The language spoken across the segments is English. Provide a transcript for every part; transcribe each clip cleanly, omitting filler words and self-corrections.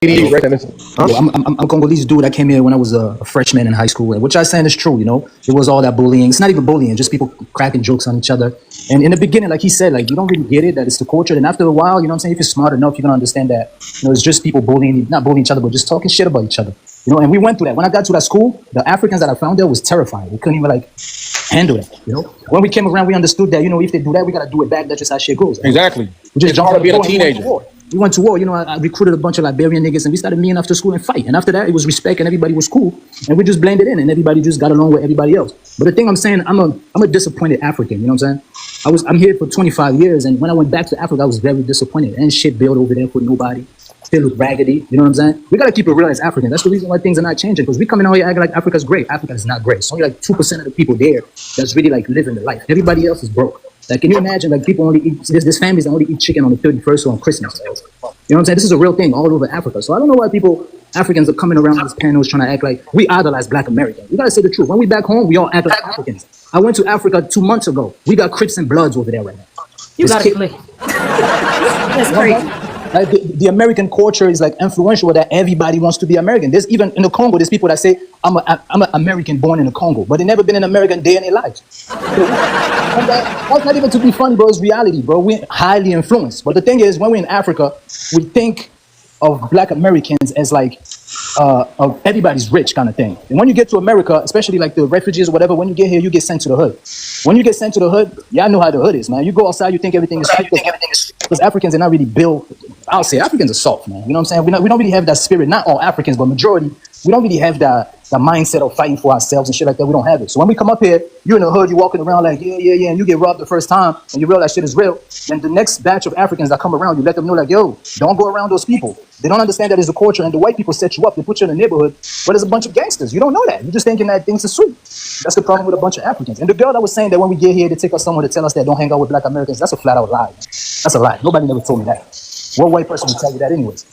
Huh? Yo, I'm a Congolese dude. I came here when I was a freshman in high school, which I saying is true. You know, it was all that bullying. It's not even bullying, just people cracking jokes on each other. And in the beginning, like he said, like you don't really get it that it's the culture. And after a while, you know what I'm saying? If you're smart enough, you're gonna understand that it's just people bullying, not bullying each other, but just talking shit about each other. And we went through that. When I got to that school, the Africans that I found there was terrifying. We couldn't even like handle it. When we came around, we understood that if they do that, we gotta do it back. That's just how shit goes. Exactly. We just It's hard to be a jumped teenager. we went to war. I recruited a bunch of Liberian niggas and we started meeting after school and fight. And after that, it was respect and everybody was cool. And we just blended in and everybody just got along with everybody else. But the thing I'm saying, I'm a disappointed African. You know what I'm saying? I'm here for 25 years. And when I went back to Africa, I was very disappointed. And shit built over there for nobody. They look raggedy. You know what I'm saying? We got to keep it real as Africans. That's the reason why things are not changing. Because we come in out here acting like Africa's great. Africa is not great. It's only like 2% of the people there that's really like living the life. Everybody else is broke. Like, can you imagine, like, people only eat, there's families that only eat chicken on the 31st or on Christmas. You know what I'm saying? This is a real thing all over Africa. So I don't know why Africans are coming around these panels trying to act like we idolize Black Americans. We got to say the truth. When we back home, we all act like Africans. I went to Africa 2 months ago. We got Crips and Bloods over there right now. You got to play. That's crazy. Like the American culture is like influential that everybody wants to be American. There's even in the Congo, there's people that say I'm an American born in the Congo, but they never been an American day in their lives. That's not even to be funny, bro. It's reality, bro. We're highly influenced. But the thing is, when we're in Africa, we think of Black Americans as like of everybody's rich kind of thing. And when you get to America, especially like the refugees or whatever, when you get here, you get sent to the hood. When you get sent to the hood, y'all know how the hood is, man. You go outside, you think everything is because Africans are not really built. I'll say Africans are soft, man. You know what I'm saying? We don't really have that spirit. Not all Africans, but majority. We don't really have the mindset of fighting for ourselves and shit like that. We don't have it. So when we come up here, you're in the hood, you're walking around like, yeah, and you get robbed the first time, and you realize shit is real. Then the next batch of Africans that come around, you let them know like, yo, don't go around those people. They don't understand that it's a culture, and the white people set you up. They put you in a neighborhood where there's a bunch of gangsters. You don't know that. You're just thinking that things are sweet. That's the problem with a bunch of Africans. And the girl that was saying that when we get here, they take us somewhere to tell us that don't hang out with Black Americans, that's a flat out lie. That's a lie. Nobody never told me that. What white person would tell you that anyways?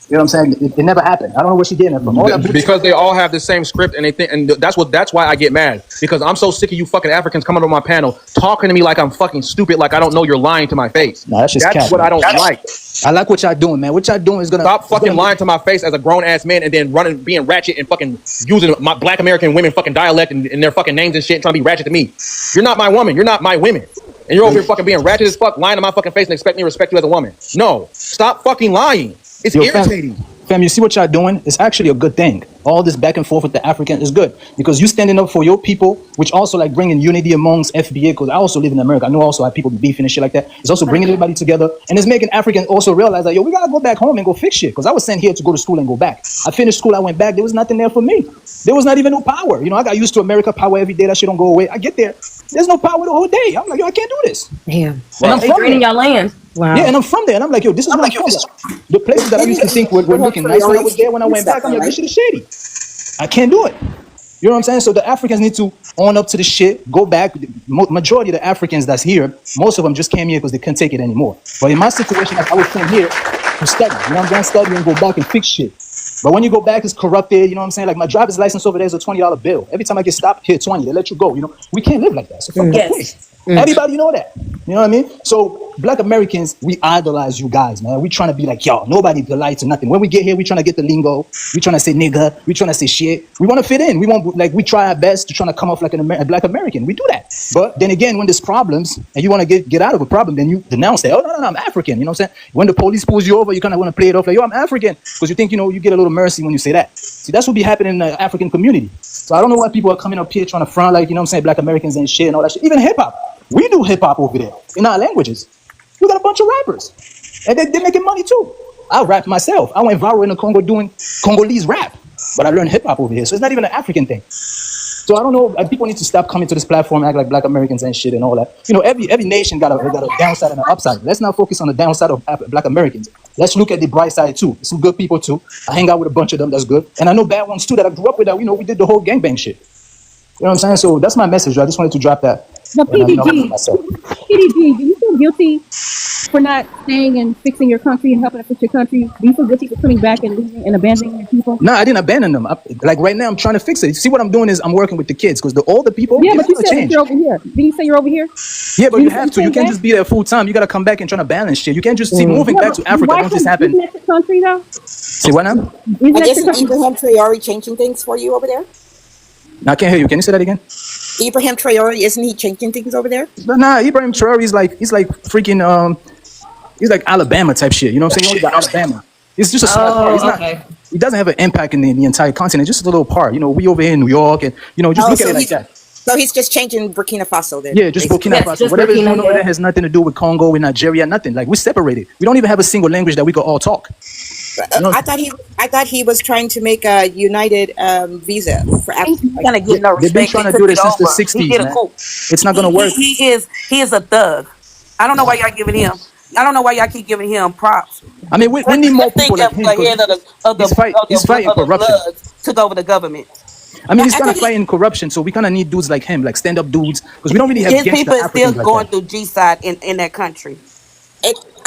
You know what I'm saying? It never happened. I don't know where she getting it from. Because they all have the same script and they think, and that's why I get mad. Because I'm so sick of you fucking Africans coming on my panel talking to me like I'm fucking stupid, like I don't know you're lying to my face. Nah, that's what I don't like. I like what y'all doing, man. What y'all doing is gonna stop fucking lying to my face as a grown ass man and then being ratchet and fucking using my Black American women fucking dialect and their fucking names and shit and trying to be ratchet to me. You're not my woman. You're not my women. And you're over here fucking being ratchet as fuck, lying to my fucking face and expect me to respect you as a woman. No, stop fucking lying. It's irritating. Fam, you see what y'all doing? It's actually a good thing. All this back and forth with the African is good because you standing up for your people, which also like bringing unity amongst FBA. Because I also live in America. I know also how people be beefing and shit like that. It's also bringing everybody together and it's making Africans also realize that, yo, we gotta go back home and go fix shit. Because I was sent here to go to school and go back. I finished school, I went back. There was nothing there for me. There was not even no power. I got used to America power every day. That shit don't go away. I get there. There's no power the whole day. I'm like, yo, I can't do this. Yeah. And I'm from there. Your land. Wow. Yeah, and I'm from there. And I'm like, yo, this is what I'm from. The places that I used to think were looking nice when I was there, when I went back, I'm like, this shit is shady. I can't do it. You know what I'm saying? So the Africans need to own up to the shit, go back. Majority of the Africans that's here, most of them just came here because they couldn't take it anymore. But in my situation, like I was came here to study. You know what I'm saying? Study and go back and fix shit. But when you go back, it's corrupted. You know what I'm saying? Like my driver's license over there is a $20 bill. Every time I get stopped, here 20. They let you go. We can't live like that. So fuck that place. Everybody know that. You know what I mean? So Black Americans, we idolize you guys, man. We trying to be like, yo, nobody polite to nothing. When we get here, we trying to get the lingo. We trying to say nigga. We trying to say shit. We want to fit in. We try our best to try to come off like a Black American. We do that. But then again, when there's problems and you want to get out of a problem, then you denounce that. Oh, no, I'm African. You know what I'm saying? When the police pulls you over, you kind of want to play it off like, yo, I'm African. Because you think, you get a little mercy when you say that. See, that's what be happening in the African community. So I don't know why people are coming up here trying to front like, Black Americans and shit and all that shit. Even hip hop. We do hip hop over there in our languages. We got a bunch of rappers. And they're making money too. I rap myself. I went viral in the Congo doing Congolese rap. But I learned hip hop over here. So it's not even an African thing. So I don't know. People need to stop coming to this platform and act like Black Americans and shit and all that. Every nation got a downside and an upside. Let's not focus on the downside of Black Americans. Let's look at the bright side too. Some good people too. I hang out with a bunch of them. That's good. And I know bad ones too that I grew up with. That we did the whole gangbang shit. You know what I'm saying? So that's my message. I just wanted to drop that. But PDG, do you feel feel guilty for not staying and fixing your country and helping to fix your country? Do you feel guilty for coming back and leaving and abandoning your people? No, I didn't abandon them. Like right now, I'm trying to fix it. See what I'm doing is I'm working with the kids because the older people, Yeah, they but you want said to that change. you're over here. Didn't you say you're over here? Yeah, but you You have to. You came can't back? just be there full time. You got to come back and try to balance shit. You can't just see moving Yeah, back to but Africa. why Don't just come- happen. Isn't that your country though? See what now? Isn't I that guess your country? Ibrahim Traore changing things for you over there? I can't hear you. Can you say that again? Ibrahim Traore, isn't he changing things over there? But nah, Ibrahim Traore is like he's like freaking he's like Alabama type shit. You know what I'm saying? He only got Alabama. It's just a small part. It's not. He doesn't have an impact in the entire continent. Just a little part. You know, we over here in New York, and you know, just look at it like that. So he's just changing Burkina Faso then? Yeah, just basically. Burkina Yes, Faso. just Whatever is Burkina, going on over yeah. there has nothing to do with Congo and Nigeria. Nothing. Like we're separated. We don't even have a single language that we could all talk. No. I thought he was trying to make a united visa for Africa. Gonna get no They've been respect. trying He to do took this it since the over. He 60s, did a man. coup. It's not gonna work. He is a thug. I don't know why y'all giving him. I don't know why y'all keep giving him props. I mean, we need more people like him. The head 'Cause of the he's fighting corruption. Bloods took over the government. I mean, he's I kind of thought he- fighting corruption, so we kind of need dudes like him, like stand-up dudes, because we don't really have His gangster people is still Africans like going that. through G-side in that country.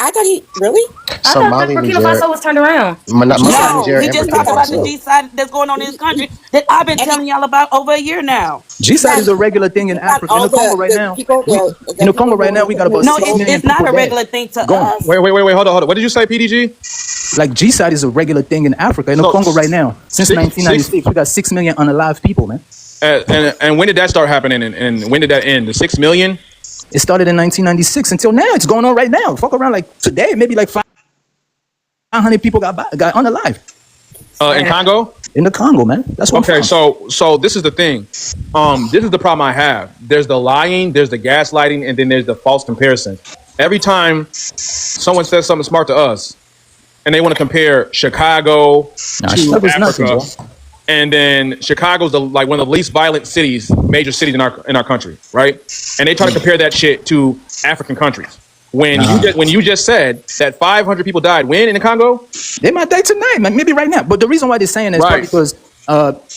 I thought he really. I thought Somali, Burkina Niger, Faso was turned around. not No, Niger, he and just Burkina talked about the Faso. G-side that's going on in his country that I've been telling y'all about over a year now. G-side is a regular thing in Africa. In the Congo right now, in the Congo right now, we got about No, 6 million it's not people a dead. regular thing to Gone. us. Wait, hold on. What did you say, PDG? Like G-side is a regular thing in Africa. In the So, Congo right now, since six- 1996, we got 6 million unalive people, man. And when did that start happening? And when did that end? The 6 million? It started in 1996 until now. It's going on right now. Fuck around like today, maybe like 500 people got unalive In Congo? in the Congo, man. That's what. Okay, I'm from. so this is the thing. This is the problem I have. There's the lying, there's the gaslighting, and then there's the false comparison. Every time someone says something smart to us, and they want to compare Chicago Nah, to Chicago's Africa, nothing, and then Chicago's like one of the least violent cities, major cities in our country, right? And they try to compare that shit to African countries. When you just said that 500 people died, when in the Congo? They might die tonight, man. Maybe right now. But the reason why they're saying that is Right. probably because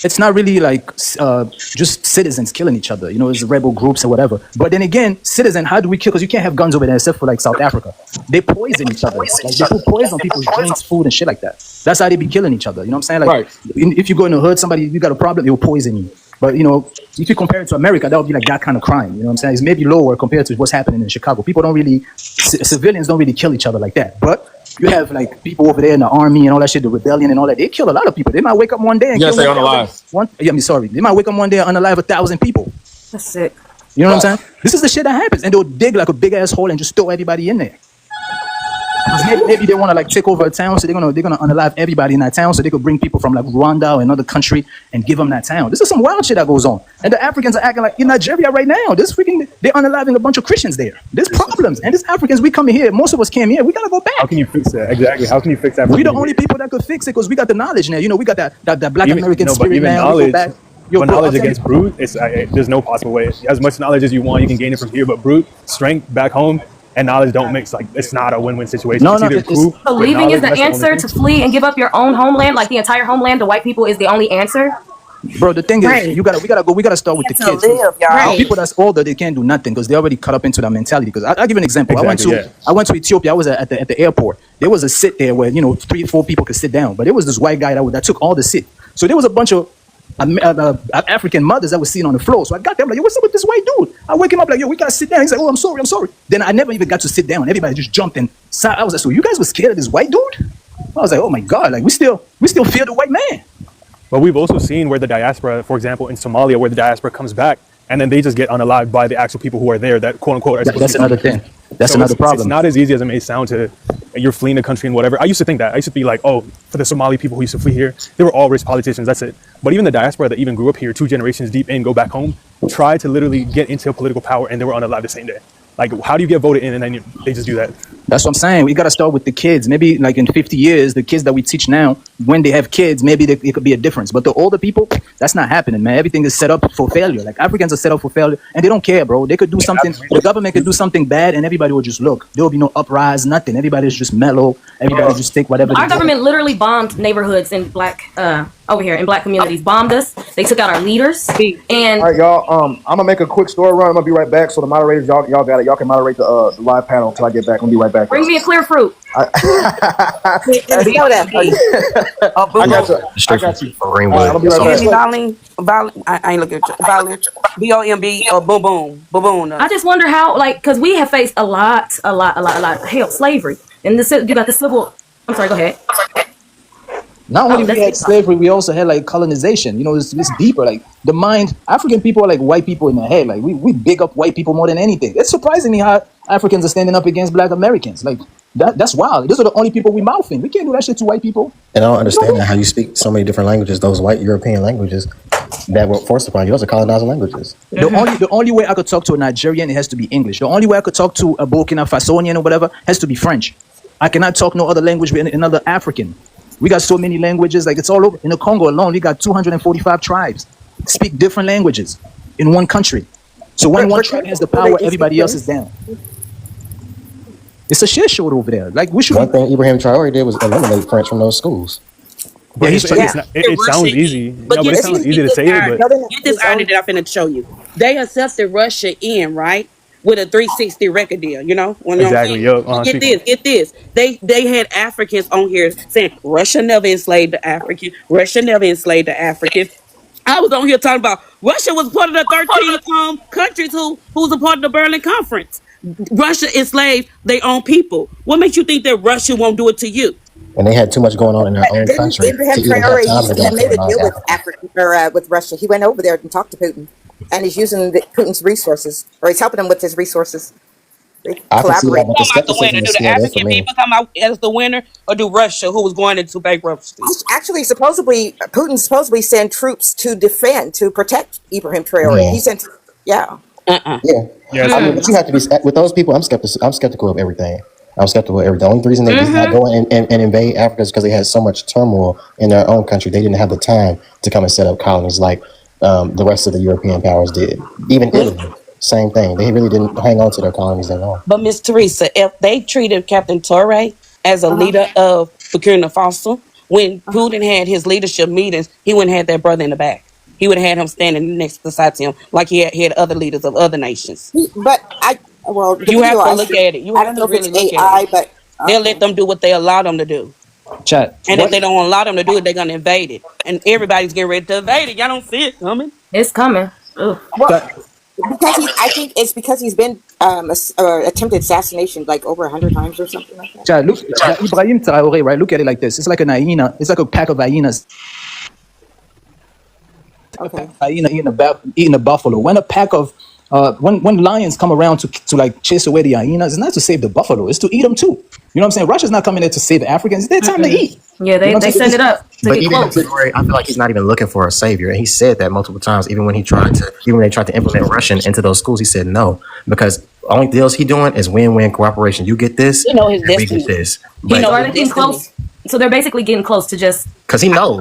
it's not really like just citizens killing each other. You know, it's rebel groups or whatever. But then again, citizen, how do we kill? Because you can't have guns over there except for like South Africa. They poison each other. Like they put poison on people's drinks, food, and shit like that. That's how they be killing each other. You know what I'm saying? Like Right. if you go in the hood, somebody you got a problem, they will poison you. But you know, if you compare it to America, that would be like that kind of crime. You know what I'm saying? It's maybe lower compared to what's happening in Chicago. People don't really, civilians don't really kill each other like that. But you have like people over there in the army and all that shit, the rebellion and all that. They kill a lot of people. They might wake up one day and You gotta kill say 1,000 unalive. I mean, sorry. They might wake up one day and unalive 1,000 people. That's sick. You know what I'm saying? This is the shit that happens, and they'll dig like a big ass hole and just throw everybody in there. 'Cause maybe they want to like take over a town, so they're gonna unalive everybody in that town, so they could bring people from like Rwanda or another country and give them that town. This is some wild shit that goes on, and the Africans are acting like in Nigeria right now. This freaking they're unaliving a bunch of Christians there. There's problems, and these Africans we come here. Most of us came here. We gotta go How back. can you fix that? Exactly. How can you fix that? We're the only people that could fix it because we got the knowledge now. You know, we got that Black American but spirit even now. We go knowledge, back. Yo, but bro, knowledge I'll tell against you- brute, there's no possible way. As much knowledge as you want, you can gain it from here. But brute strength back home and knowledge don't mix. Like it's not a win-win situation. No, it's no, either it's- coup, So with leaving is knowledge, the that's only answer thing. to flee and give up your own homeland, like the entire homeland to white people is the only answer? Bro, the thing is, Right. we gotta start with the To kids. live, y'all. Right. People that's older, they can't do nothing because they're already caught up into that mentality. Because I'll give you an example. Exactly, I went to Ethiopia. I was at the airport. There was a sit there where 3-4 people could sit down, but it was this white guy that took all the sit. So there was a bunch of African mothers that was sitting on the floor. So I got there, I'm like, yo, what's up with this white dude? I wake him up like, yo, we gotta sit down. He's like, oh, I'm sorry. Then I never even got to sit down. Everybody just jumped in. So I was like, so you guys were scared of this white dude? I was like, oh my God, like we still fear the white man. But we've also seen where the diaspora, for example, in Somalia, where the diaspora comes back and then they just get unalived by the actual people who are there that quote unquote are supposed That's to be another coming. thing. That's So another it's problem. not as easy as it may sound to you're fleeing the country and whatever. I used to think that. I used to be like, oh, for the Somali people who used to flee here, they were all rich politicians. That's it. But even the diaspora that even grew up here 2 generations deep in, go back home, try to literally get into political power and they were unalived the same day. Like, how do you get voted in and then they just do that? That's what I'm saying. We got to start with the kids. Maybe like in 50 years, the kids that we teach now, when they have kids, maybe it could be a difference. But the older people, that's not happening, man. Everything is set up for failure. Like Africans are set up for failure, and they don't care, bro. They could do something. The government could do something bad, and everybody would just look. There will be no uprise, nothing. Everybody's just mellow. Everybody just take whatever. Our they government literally bombed neighborhoods in over here in black communities. Bombed us. They took out our leaders. And All right, y'all. I'm gonna make a quick story run. I'm gonna be right back. So the moderators, y'all got it. Y'all can moderate the live panel until I get back. I'm gonna be right back. bring me a clear fruit. And soda. I got you. I got you. All right, I'm gonna be right Excuse me, back. Violin. I ain't looking at you. Violin. B-O-M-B or boom boom. Baboon. I just wonder how, like, because we have faced a lot. Hell, slavery. And you got the civil. I'm sorry, go ahead. Not only we that's had it. slavery, we also had like colonization. You know, it's deeper. Like the mind, African people are like white people in the head. Like we big up white people more than anything. It's surprising me how Africans are standing up against black Americans. Like that's wild. Those are the only people we mouthing. We can't do that shit to white people. And I don't understand how you speak so many different languages, those white European languages that were forced upon you. Those are colonizing languages. The only way I could talk to a Nigerian, it has to be English. The only way I could talk to a Burkina Fasonian or whatever has to be French. I cannot talk no other language with another African. We got so many languages, like it's all over. In the Congo alone, we got 245 tribes speak different languages in one country. So when one tribe has the power, everybody else is down. It's a shit show over there. Like we should. One thing Ibrahim Traore did was eliminate French from those schools. But he's it sounds easy. But It sounds easy to say it, but get this irony that I'm finna show you. They accepted Russia in, right? With a 360 record deal, you know? Exactly, yup. Get this. They had Africans on here saying Russia never enslaved the African. Russia never enslaved the African. I was on here talking about Russia was part of the 13 countries who was a part of the Berlin Conference. Russia enslaved their own people. What makes you think that Russia won't do it to you? And they had too much going on in their own country Abraham to even have Traore, time to go he made a deal with Africa. Africa or with Russia. He went over there and talked to Putin, and he's using Putin's resources, or he's helping him with his resources. They I can see collaborate. that, but the Come out the skepticism winner. is Do the still there for African me. people come out as the winner, or do Russia, who was going into bankruptcy? Actually, Putin supposedly sent troops to protect Ibrahim Traore. Yeah. He sent, yeah. Yeah. yeah, I mean, but you have to be with those people. I'm skeptical of everything. I'm skeptical of everything. The only reason they did not go and invade Africa is because they had so much turmoil in their own country. They didn't have the time to come and set up colonies like the rest of the European powers did. Even Italy, same thing. They really didn't hang on to their colonies that long. But Miss Teresa, if they treated Captain Torre as a leader of Burkina Faso, when Putin had his leadership meetings, he wouldn't have that brother in the back. He would have had him standing next beside him like he had other leaders of other nations. But You have to look at it. You I have don't to know if really it's look AI, at it. but They'll let them do what they allow them to do. Chat. And if they don't allow them to do it, they're going to invade it. And everybody's getting ready to invade it. Y'all don't see it coming. It's coming. Ugh. I think it's because he's been attempted assassination like over 100 times or something like that. Chat, look, Ibrahim Traore, right? Look at it like this. It's like an hyena. It's like a pack of hyenas. Okay. Hyena eating a buffalo. When a pack of when lions come around to like chase away the hyenas, it's not to save the buffalo. It's to eat them too. You know what I'm saying? Russia's not coming there to save the Africans. It's their time to eat. Yeah, they You know what I'm send saying? it up to But get even close. I feel like he's not even looking for a savior, and he said that multiple times. Even when they tried to implement Russian into those schools, he said no, because only deals he doing is win-win cooperation. You get this, You know his and we destiny. get this. You But know So are they his getting destiny. close? So they're basically getting close to just. because he know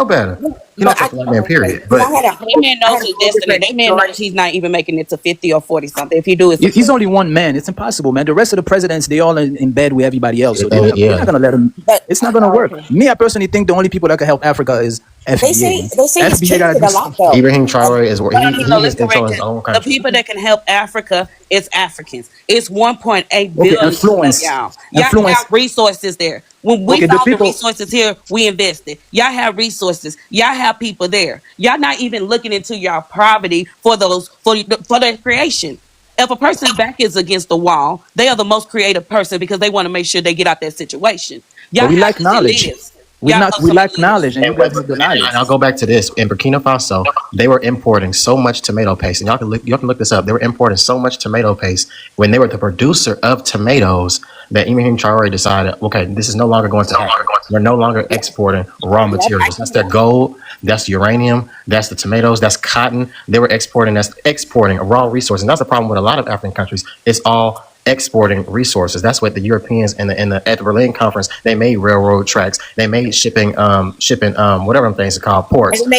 better. He don't trust the white man, period. But That man knows his destiny. That man knows he's not even making it to 50 or 40 something. If he do it, He's only one man. It's impossible, man. The rest of the presidents, they all in bed with everybody else. So they're Yeah. not gonna let him. But- It's not gonna work. Me, I personally think the only people that can help Africa is FBA. They say he's FBA gotta changed do a lot though. Ibrahim Traore is where he let's is controlling correct his it. own The country. people that can help Africa is Africans. It's 1.8 billion. influence. Y'all Influence. have resources there. When we Okay, the found the people- resources here, we invested. Y'all have resources. Y'all have people there. Y'all not even looking into your poverty for their creation. If a person's back is against the wall, they are the most creative person because they want to make sure they get out that situation. Y'all But we have lack some knowledge. leaders. We Y'all lack have some leaders. knowledge, and you guys have the And knowledge. I'll go back to this. In Burkina Faso, they were importing so much tomato paste, and y'all can look this up. They were importing so much tomato paste when they were the producer of tomatoes that Ibrahim Traore decided, okay, this is no longer going to happen. We're no longer exporting raw materials. That's their gold. That's uranium. That's the tomatoes. That's cotton. They were exporting. That's exporting a raw resource, and that's the problem with a lot of African countries. It's all exporting resources. That's what the Europeans and at the Berlin conference, they made railroad tracks, they made shipping whatever them things are called, ports. And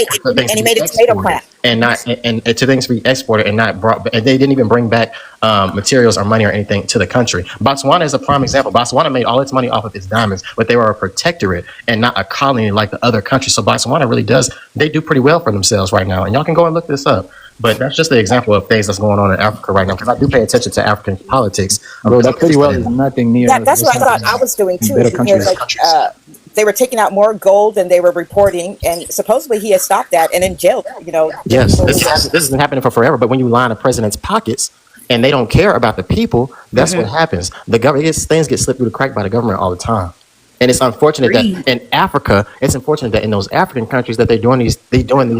he made a tomato plant. And to things to be exported and not brought, and they didn't even bring back materials or money or anything to the country. Botswana is a prime example. Botswana made all its money off of its diamonds, but they were a protectorate and not a colony like the other countries. So Botswana really they do pretty well for themselves right now. And y'all can go and look this up. But that's just the example of things that's going on in Africa right now, because I do pay attention to African politics. Bro, that pretty well is nothing near. That's what I thought I was doing too. Better Because countries. they were taking out more gold than they were reporting, and supposedly he has stopped that and in jail. Yes, this has been happening for forever. But when you line a president's pockets and they don't care about the people, that's what happens. The government, things get slipped through the crack by the government all the time. And it's unfortunate that in Africa, it's unfortunate that in those African countries that they're doing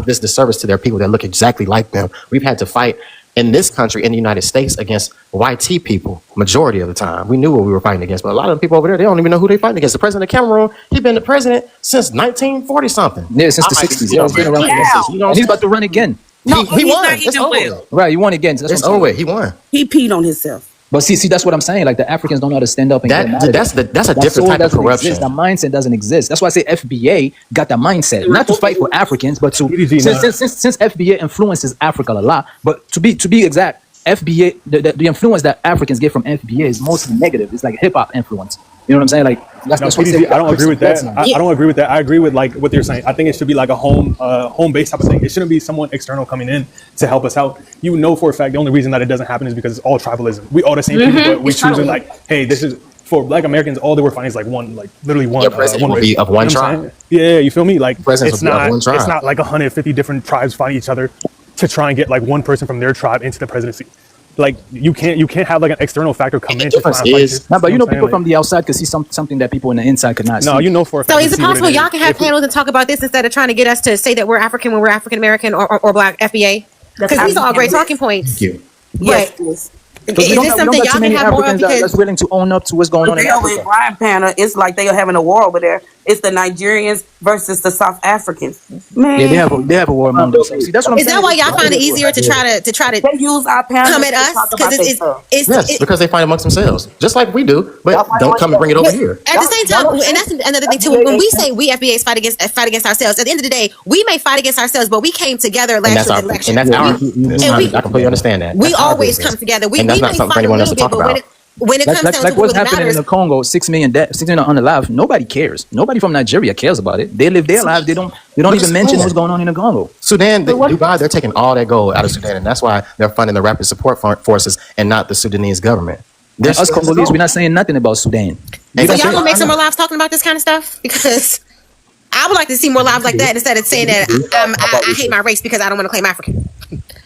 this disservice to their people that look exactly like them. We've had to fight in this country, in the United States, against YT people, majority of the time. We knew what we were fighting against, but a lot of the people over there, they don't even know who they're fighting against. The president of Cameroon, he's been the president since 1940-something. Yeah, since the 60s. Yeah, he's been around for the 60s. And he's about to run again. No, he he's won. not It's even over well. with. Right, he won again. So It's over with. He won. He peed on himself. But see, that's what I'm saying. Like the Africans don't know how to stand up and get mad at That's it. a That different soul type of doesn't corruption. exist. That mindset doesn't exist. That's why I say FBA got that mindset, not to fight for Africans, but to PDG, since FBA influences Africa a lot. But to be exact, FBA the influence that Africans get from FBA is mostly negative. It's like hip hop influence. You know what I'm saying? Like No, what PDG, I don't agree with that. I Yeah. don't agree with that. I agree with like what they're saying. I think it should be like a home-based type of thing. It shouldn't be someone external coming in to help us out. You know for a fact the only reason that it doesn't happen is because it's all tribalism. We all the same people, but we It's choosing tribalism. like, hey, this is for Black Americans. All they were finding is like one, like literally one. Your president will race. be of one You know what I'm tribe. saying? Yeah, you feel me? Like Presidents it's will be of not. one tribe. It's not like 150 different tribes fighting each other to try and get like one person from their tribe into the presidency. Like you can't have like an external factor come in to try difference and fight is- this. No, but you know, what I'm people saying? from the outside can see something that people on the inside could not see. No, you know for a fact. So you is it see what possible is. y'all can have If we- panels and talk about this instead of trying to get us to say that we're African when we're African American or Black FBA? Because these are all great talking points. Thank you. Yes, But please. is We don't this got something too y'all many can have more of? Africans that's Because willing to own up to what's going on in They over in Africa. Brian Panna, it's like they are having a war over there. It's the Nigerians versus the South Africans. Man, Yeah, they have a war among themselves. See, that's what I'm is saying. that why y'all find it easier to try to they use our panel come to at us? talk Because about themselves. Yes, because they fight amongst themselves, just like we do. But don't come and bring it over here. At the same time, and that's another thing too. When we say we FBAs fight against ourselves, at the end of the day, we may fight against ourselves, but we came together And last that's year our. in the election. And that's our. we- I completely understand that. We That's our always business. come together. We And that's may not something for fight a anyone else little to bit, talk but about. when it comes down to Like what what's really happening in matters, the Congo, 6 million dead, 6 million unalive. Nobody cares. Nobody from Nigeria cares about it. They live their lives. They don't even mention what's going on in the Congo. Sudan, Dubai, they're taking all that gold out of Sudan, and that's why they're funding the rapid support forces and not the Sudanese government. Us Congolese, we're not saying nothing about Sudan. so y'all gonna make some more lives talking about this kind of stuff? Because I would like to see more lives like that instead of saying that I hate my race because I don't want to claim African.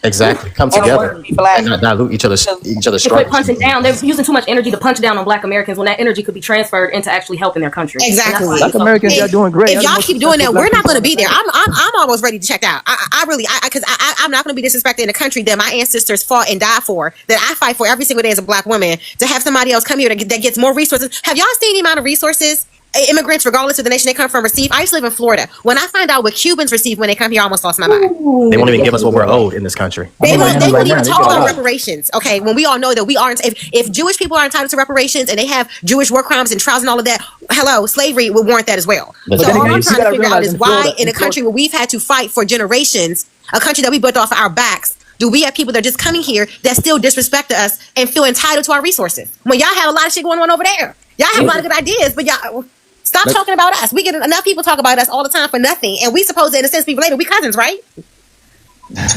Exactly. Come together and not dilute each other's They quit struggles. punching down. They're using too much energy to punch down on Black Americans when that energy could be transferred into actually helping their country. And that's Exactly. why Black it's so- Americans, they're doing great. If They're the y'all most keep doing that, successful we're black not going to people be on there. the I'm almost ready to check out. I'm not going to be disrespected in a country that my ancestors fought and died for, that I fight for every single day as a Black woman. To have somebody else come here that gets more resources. Have y'all seen the amount of resources immigrants, regardless of the nation they come from, receive? I used to live in Florida. When I find out what Cubans receive when they come here, I almost lost my mind. They won't even give us what we're owed in this country. They won't right even now, they talk got a about lot. reparations. Okay, when we all know that we aren't. If Jewish people are entitled to reparations and they have Jewish war crimes and trials and all of that, hello, slavery would warrant that as well. But So then all again, I'm you trying to gotta figure out realize is in why, Florida- in a country where we've had to fight for generations, a country that we built off of our backs, do we have people that are just coming here that still disrespect us and feel entitled to our resources? When y'all have a lot of shit going on over there, y'all have a lot of good ideas, but y'all. Stop talking about us. We get enough people talk about us all the time for nothing, and we supposed to, in a sense, be related. We cousins, right?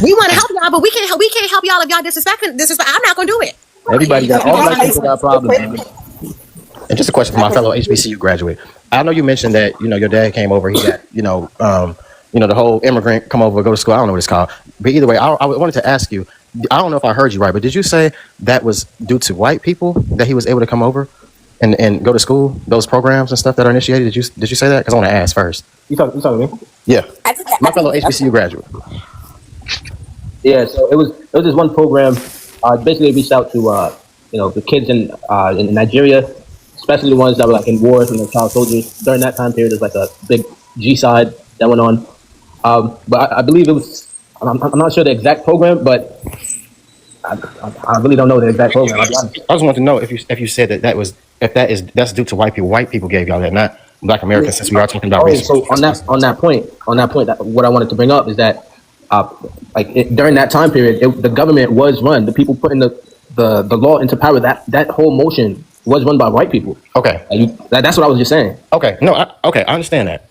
We want to help y'all, but we can't help y'all if y'all disrespect. I'm not gonna do it. Everybody got all Black people got problems. Man. And just a question for my fellow HBCU graduate. I know you mentioned that your dad came over. He got the whole immigrant come over, go to school. I don't know what it's called, but either way, I wanted to ask you. I don't know if I heard you right, but did you say that was due to white people that he was able to come over and go to school? Those programs and stuff that are initiated. Did you say that? Because I want to ask first. You talking to me? Yeah, my fellow HBCU graduate. Yeah, so it was this one program. Basically reached out to the kids in Nigeria, especially the ones that were like in wars and child soldiers. During that time period, there's like a big G-side that went on. But I believe it was. I'm not sure the exact program, but I really don't know the exact program. I'll be honest. I just want to know if you said that's due to white people. White people gave y'all that, not Black Americans. Since we are talking about race. So on that point, what I wanted to bring up is that during that time period, the government was run. The people putting the law into power. That whole motion was run by white people. Okay, that's what I was just saying. Okay, no, I understand that,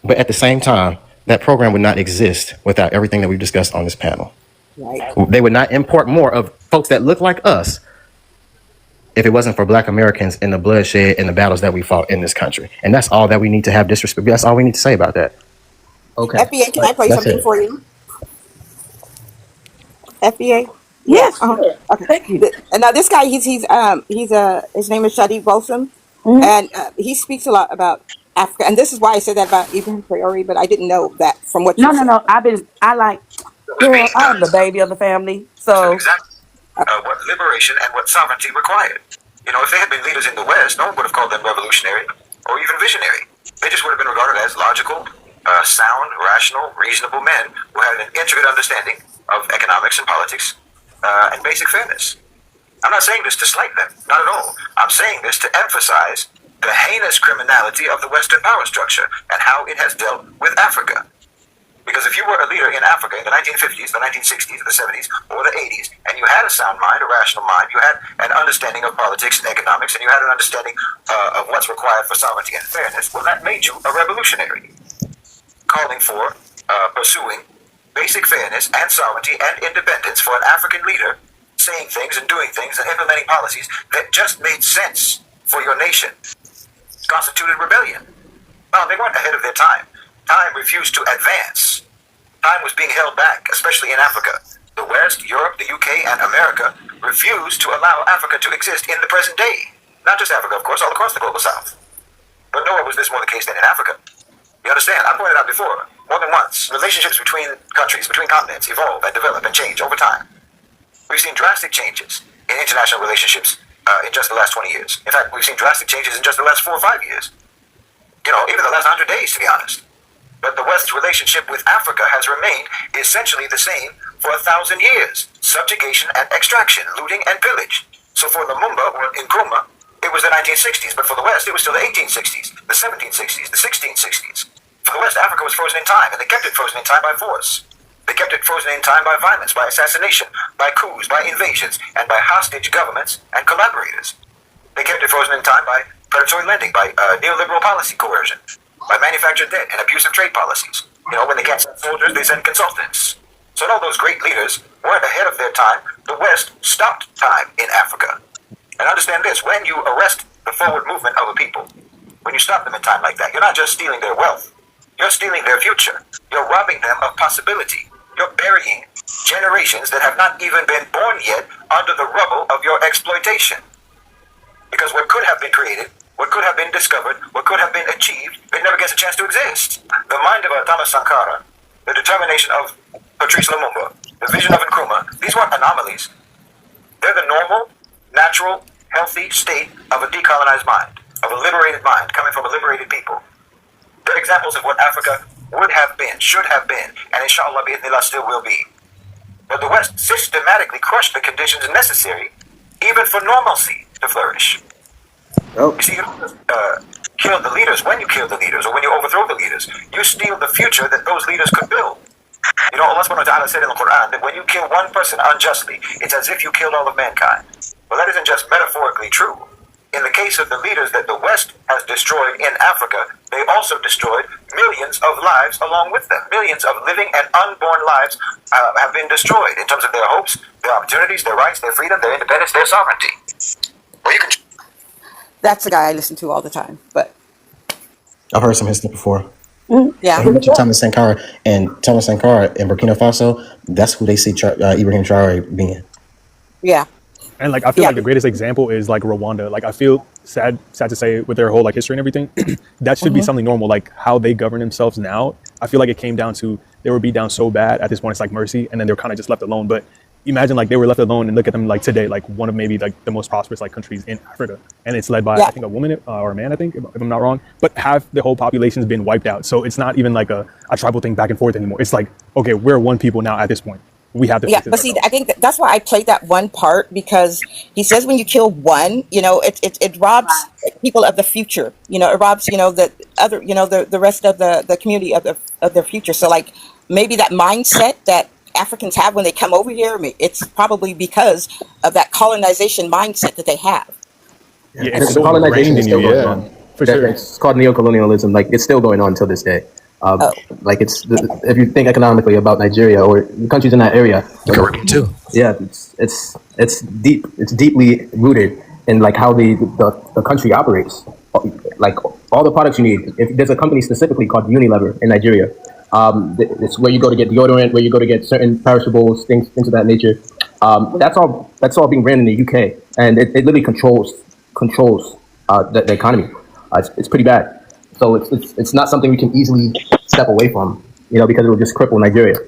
but at the same time, that program would not exist without everything that we've discussed on this panel. Right. They would not import more of folks that look like us if it wasn't for Black Americans and the bloodshed and the battles that we fought in this country. And that's all that we need to have disrespect. That's all we need to say about that. Okay. FBA, can I play That's something it. for you? FBA. Yes. Okay. Thank you. And now this guy, his name is Shadi Bolson, Mhm. and he speaks a lot about Africa. And this is why I said that about Ibrahim Traore, but I didn't know that from what you said. No. Girl, I'm the baby of the family. So Exactly what liberation and what sovereignty required. You know, if they had been leaders in the West, no one would have called them revolutionary or even visionary. They just would have been regarded as logical, sound, rational, reasonable men who had an intricate understanding of economics and politics and basic fairness. I'm not saying this to slight them, not at all. I'm saying this to emphasize the heinous criminality of the Western power structure and how it has dealt with Africa. Because if you were a leader in Africa in the 1950s, the 1960s, the 70s, or the 80s, and you had a sound mind, a rational mind, you had an understanding of politics and economics, and you had an understanding of what's required for sovereignty and fairness, well, that made you a revolutionary, calling for, pursuing basic fairness and sovereignty and independence for an African leader, saying things and doing things and implementing policies that just made sense for your nation. Constituted rebellion. Well, they weren't ahead of their time. Time refused to advance. Time was being held back, especially in Africa. The West, Europe, the UK, and America refused to allow Africa to exist in the present day. Not just Africa, of course, all across the global south. But nowhere was this more the case than in Africa. You understand? I pointed out before, more than once, relationships between countries, between continents evolve and develop and change over time. We've seen drastic changes in international relationships in just the last 20 years. In fact, we've seen drastic changes in just the last 4 or 5 years. You know, even the last 100 days, to be honest. But the West's relationship with Africa has remained essentially the same for 1,000 years. Subjugation and extraction, looting and pillage. So for Lumumba or Nkrumah, it was the 1960s, but for the West, it was still the 1860s, the 1760s, the 1660s. For the West, Africa was frozen in time, and they kept it frozen in time by force. They kept it frozen in time by violence, by assassination, by coups, by invasions, and by hostage governments and collaborators. They kept it frozen in time by predatory lending, by neoliberal policy coercion, by manufactured debt and abusive trade policies. You know, when they can't send soldiers, they send consultants. So all those great leaders weren't ahead of their time. The West stopped time in Africa. And understand this, when you arrest the forward movement of a people, when you stop them in time like that, you're not just stealing their wealth, you're stealing their future. You're robbing them of possibility. You're burying generations that have not even been born yet under the rubble of your exploitation. Because what could have been created, what could have been discovered, what could have been achieved, it never gets a chance to exist. The mind of Thomas Sankara, the determination of Patrice Lumumba, the vision of Nkrumah, these weren't anomalies. They're the normal, natural, healthy state of a decolonized mind, of a liberated mind coming from a liberated people. They're examples of what Africa would have been, should have been, and inshallah, bi'idhnillah, still will be. But the West systematically crushed the conditions necessary, even for normalcy to flourish. You see, you don't just kill the leaders when you kill the leaders or when you overthrow the leaders. You steal the future that those leaders could build. You know, Allah subhanahu wa ta'ala said in the Quran that when you kill one person unjustly, it's as if you killed all of mankind. Well, that isn't just metaphorically true. In the case of the leaders that the West has destroyed in Africa, they also destroyed millions of lives along with them. Millions of living and unborn lives have been destroyed in terms of their hopes, their opportunities, their rights, their freedom, their independence, their sovereignty. Well, you can... That's the guy I listen to all the time. But I've heard some of his stuff before. yeah, You mentioned Thomas Sankara in Burkina Faso. That's who they see Ibrahim Traore being. yeah. And like I feel Yeah. like the greatest example is like Rwanda. Like I feel sad to say with their whole like history and everything, that should be something normal. Like how they govern themselves now. I feel like it came down to they were beat down so bad at this point it's like mercy, and then they're kind of just left alone. But imagine like they were left alone and look at them like today, like one of maybe like the most prosperous like countries in Africa, and it's led by I think a woman or a man, I think if I'm not wrong. But half the whole population's been wiped out, so it's not even like a tribal thing back and forth anymore. It's like okay, we're one people now at this point. We have to Yeah, fix it but see, ourselves. I think that's why I played that one part, because he says when you kill one, it robs people of the future. It robs the other, the rest of the community of their future. So like maybe that mindset that Africans have when they come over here, it's probably because of that colonization mindset that they have. Yeah, And it's the so colonization ingrained is in still you. going Yeah, on. for sure. It's called neocolonialism. Like it's still going on until this day. Oh, Like if you think economically about Nigeria or the countries in that area, Caribbean too. yeah, it's deep. It's deeply rooted in like how the country operates. Like all the products you need. If there's a company specifically called Unilever in Nigeria, it's where you go to get deodorant, where you go to get certain perishables, things of that nature. That's all being ran in the UK, and it literally controls the economy. It's pretty bad. So it's not something we can easily step away from, because it will just cripple Nigeria.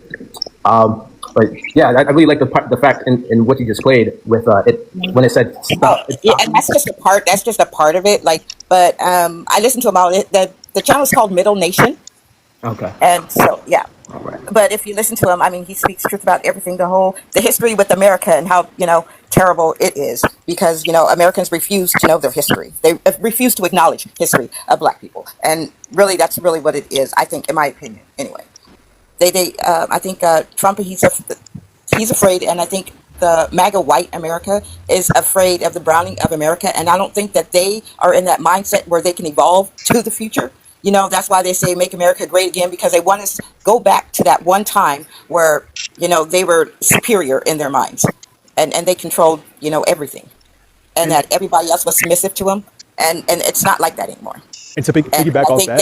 But yeah, I really like the fact in what you just played with it when it said stop. yeah, and that's just a part. That's just a part of it. Like, but I listened to him all. The channel is called Middle Nation. Okay. And so, yeah. But if you listen to him, I mean, he speaks truth about everything, the history with America and how, terrible it is because, Americans refuse to know their history. They refuse to acknowledge history of Black people. And really, that's really what it is, I think, in my opinion, anyway. I think Trump, he's afraid, and I think the MAGA white America is afraid of the browning of America. And I don't think that they are in that mindset where they can evolve to the future. That's why they say make America great again, because they want us to go back to that one time where, they were superior in their minds and they controlled, everything, and that everybody else was submissive to them. And it's not like that anymore. And to piggyback off that,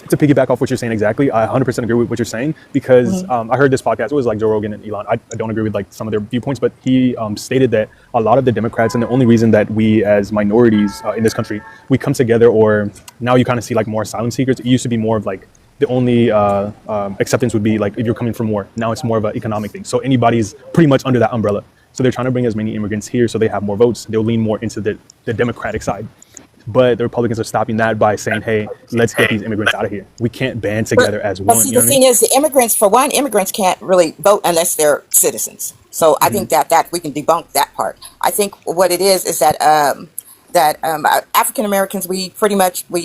to piggyback off what you're saying exactly, I 100% agree with what you're saying because I heard this podcast. It was like Joe Rogan and Elon. I don't agree with like some of their viewpoints, but he stated that a lot of the Democrats, and the only reason that we as minorities in this country, we come together, or now you kind of see like more asylum seekers. It used to be more of like the only acceptance would be like if you're coming from war. Now it's more of an economic thing. So anybody's pretty much under that umbrella. So they're trying to bring as many immigrants here so they have more votes. They'll lean more into the Democratic side. But the Republicans are stopping that by saying, hey, let's get these immigrants out of here. We can't band together as one. But see, the thing is, the immigrants can't really vote unless they're citizens. So I think that we can debunk that part. I think what it is that African Americans, we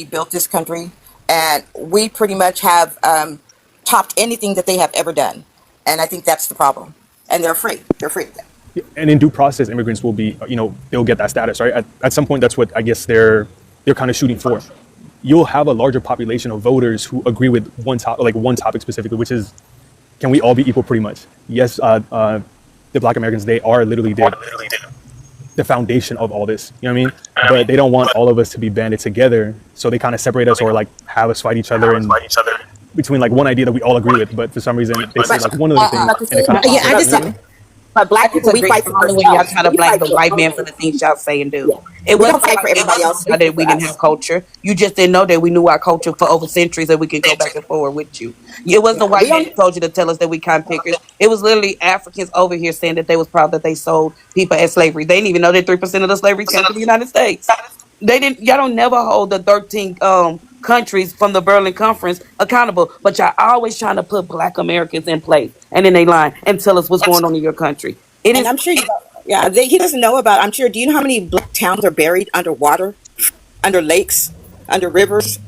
built this country, and we pretty much have topped anything that they have ever done. And I think that's the problem. And they're afraid. They're afraid of that. And in due process, immigrants will be, they'll get that status, right? At some point, that's what I guess they're kind of shooting for. You'll have a larger population of voters who agree with one topic specifically, which is, can we all be equal pretty much? Yes, the Black Americans, they are literally the foundation of all this, you know what I mean? But they don't want all of us to be banded together, so they kind of separate us or like have us fight each other and between like one idea that we all agree with, but for some reason they say like one other thing. And it kind of But Black people, we fight for when y'all try to blame the white man for the things y'all say and do. It wasn't fight for everybody else. that we didn't have culture. You just didn't know that we knew our culture for over centuries and we could go back and forward with you. It wasn't the white man who told you to tell us that we cotton pickers. It was literally Africans over here saying that they was proud that they sold people as slavery. They didn't even know that 3% of the slavery came from the United States. Y'all don't never hold the 13 countries from the Berlin Conference accountable, but y'all always trying to put Black Americans in place and in a line and tell us what's going on in your country. I'm sure he doesn't know about. I'm sure. Do you know how many Black towns are buried underwater, under lakes, under rivers?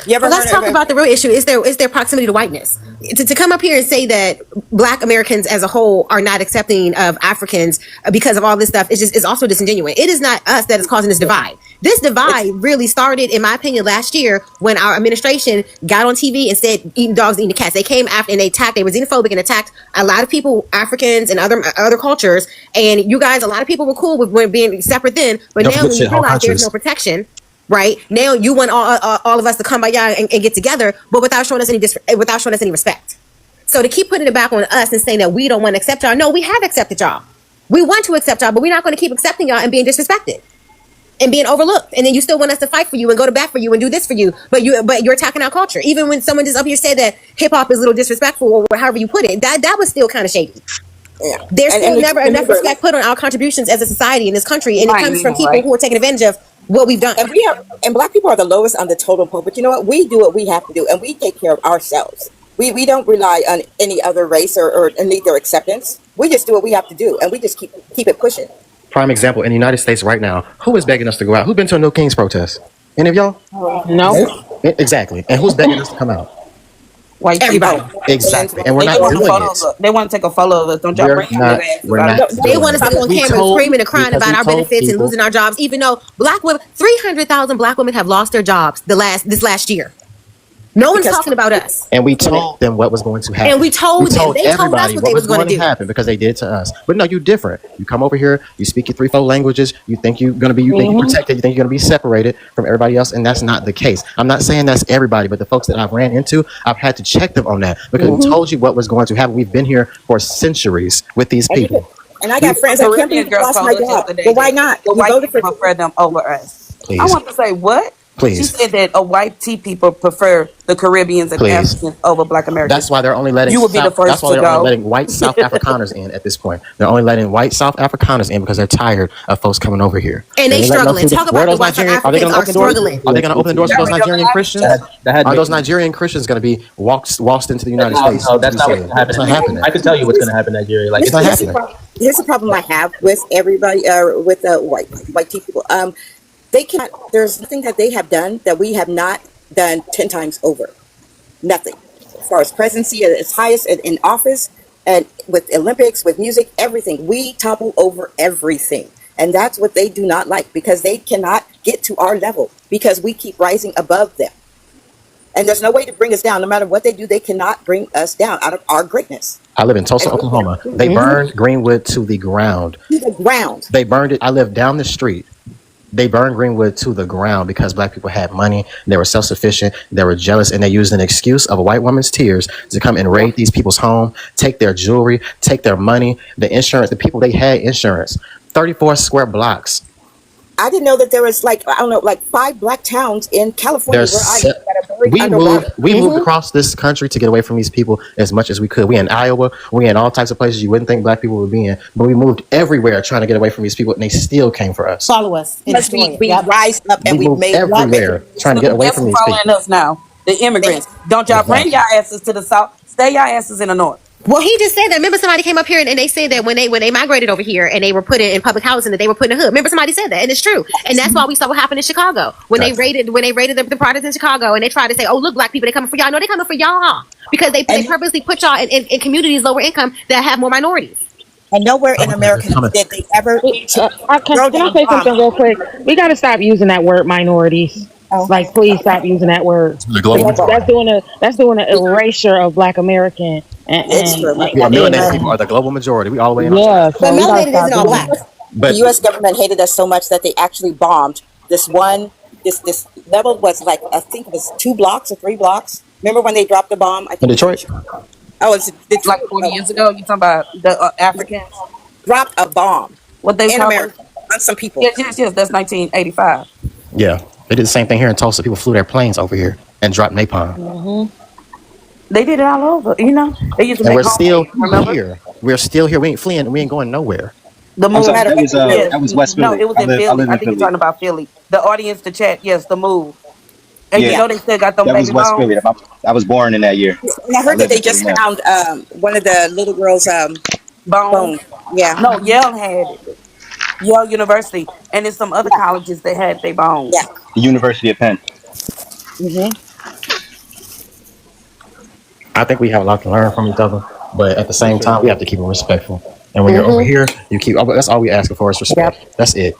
Let's talk about the real issue. Is there proximity to whiteness? To come up here and say that Black Americans as a whole are not accepting of Africans because of all this stuff is also disingenuous. It is not us that is causing this divide. This divide really started, in my opinion, last year when our administration got on TV and said eating dogs, eating cats. They came after and they were xenophobic and attacked a lot of people, Africans and other cultures. And you guys, a lot of people were cool with being separate then, but now when you realize there's no protection. Right now, you want all of us to come by y'all and get together, but without showing us any respect. So to keep putting it back on us and saying that we don't want to accept y'all, no, we have accepted y'all. We want to accept y'all, but we're not going to keep accepting y'all and being disrespected and being overlooked. And then you still want us to fight for you and go to bat for you and do this for you, but you're attacking our culture. Even when someone just up here said that hip hop is a little disrespectful or however you put it, that was still kind of shady. Yeah. There's still never enough respect put on our contributions as a society in this country, and it comes from people who are taking advantage of what we've done. And Black people are the lowest on the totem pole, but you know what? We do what we have to do, and we take care of ourselves. We don't rely on any other race or need their acceptance. We just do what we have to do, and we just keep it pushing. Prime example in the United States right now. Who is begging us to go out? Who's been to a No Kings protest? Any of y'all? No. Exactly. And who's begging us to come out? White Everybody. people. Exactly. And we're They not want, doing photos it. of, they want to take a photo of us. Don't y'all We're bring your not. asses We're out. not. They doing want us to be on We camera told- screaming and crying because about we our told benefits and people- losing our jobs, even though black women, 300,000 black women have lost their jobs this last year. No one's talking about us. And we told them what was going to happen. And we told them. They told us everybody what they was gonna to do. happen because they did to us. But no, you're different. You come over here, you speak your 3-4 languages, you think you're gonna be you think you're protected, you think you're gonna be separated from everybody else, and that's not the case. I'm not saying that's everybody, but the folks that I've ran into, I've had to check them on that because we told you what was going to happen. We've been here for centuries with these people. And I got friends that can't believe I lost my job. But why not? The We white voted people for prefer them over us. Please. I want to say what? Please. She said that white people prefer the Caribbeans and Please. Africans over black Americans. That's why they're only letting You would be the first that's why to they're only go. letting white South Afrikaners in at this point. They're only letting white South Afrikaners in because they're tired of folks coming over here. And they They're letting them struggling. through the- Talk about where the those white South Nigerian- are they gonna Africans are open doors? struggling. Are they going to open the doors for those Nigerian Christians? That Are those Nigerian Christians going to be waltzed into the United States? No, that's not what's It's happening. not happening. I can tell you what's going to happen in Nigeria. Like It's not happening. Here's the problem I have with everybody, with the white people. They cannot. There's nothing that they have done that we have not done 10 times over. Nothing. As far as presidency at its highest in office, and with Olympics, with music, everything, we topple over everything, and that's what they do not like because they cannot get to our level because we keep rising above them. And there's no way to bring us down. No matter what they do, they cannot bring us down out of our greatness. I live in Tulsa, Oklahoma. They burned Greenwood to the ground. To the ground. They burned it. I live down the street. They burned Greenwood to the ground because black people had money, they were self-sufficient, they were jealous, and they used an excuse of a white woman's tears to come and raid these people's home, take their jewelry, take their money, the insurance. The people, they had insurance. 34 square blocks. I didn't know that there was like 5 black towns in California There's where I se- that are buried we underwater. moved across this country to get away from these people as much as we could. We in Iowa, we in all types of places you wouldn't think black people would be in, but we moved everywhere trying to get away from these people, and they still came for us. Follow us. Because we rise up and We we moved made everywhere trying to get away from these people. Following us now. The immigrants. Don't y'all bring y'all asses to the south. Stay y'all asses in the north. Well, he just said that. Remember, somebody came up here and they said that when they migrated over here and they were put in public housing, that they were put in the hood. Remember, somebody said that, and it's true. And that's why we saw what happened in Chicago when they raided the projects in Chicago, and they tried to say, "Oh, look, black people, they coming for y'all." No, they coming for y'all because they purposely put y'all in communities lower income that have more minorities. And nowhere in America did they ever. Can I say something real quick? We got to stop using that word minorities. Like, please stop using that word. That's doing an erasure of Black American. Melanated people are the global majority. We all the way in. Yeah, But melanated isn't all black. But The U.S. government hated us so much that they actually bombed this level was like, I think it was 2 blocks or 3 blocks. Remember when they dropped the bomb? I in think Detroit, Oh, it's It's like 40 years ago. You talking about the Africans? dropped a bomb What they in call America on some people. Yes. That's 1985. yeah, they did the same thing here in Tulsa. People flew their planes over here and dropped napalm. They did it all over. You know, they used to And make we're still homemade, remember? here. We're still here. We ain't fleeing. We ain't going nowhere. The move. sorry, that was West No, Philly. it was I in live Philly. in I think you're Philly. talking about Philly. The audience, the chat, yes, the move. And you Yeah. know they still got them That was baby West bones. Philly. I was born in that year. And I heard that live they in just Philly now. found one of the little girls' Bones. Yeah. No, Yale had it. Yale University, and there's some other colleges that had their bones. Yeah. The University of Penn. I think we have a lot to learn from each other, but at the same time, we have to keep it respectful. And when you're over here, you keep. That's all we ask for is respect. That's it.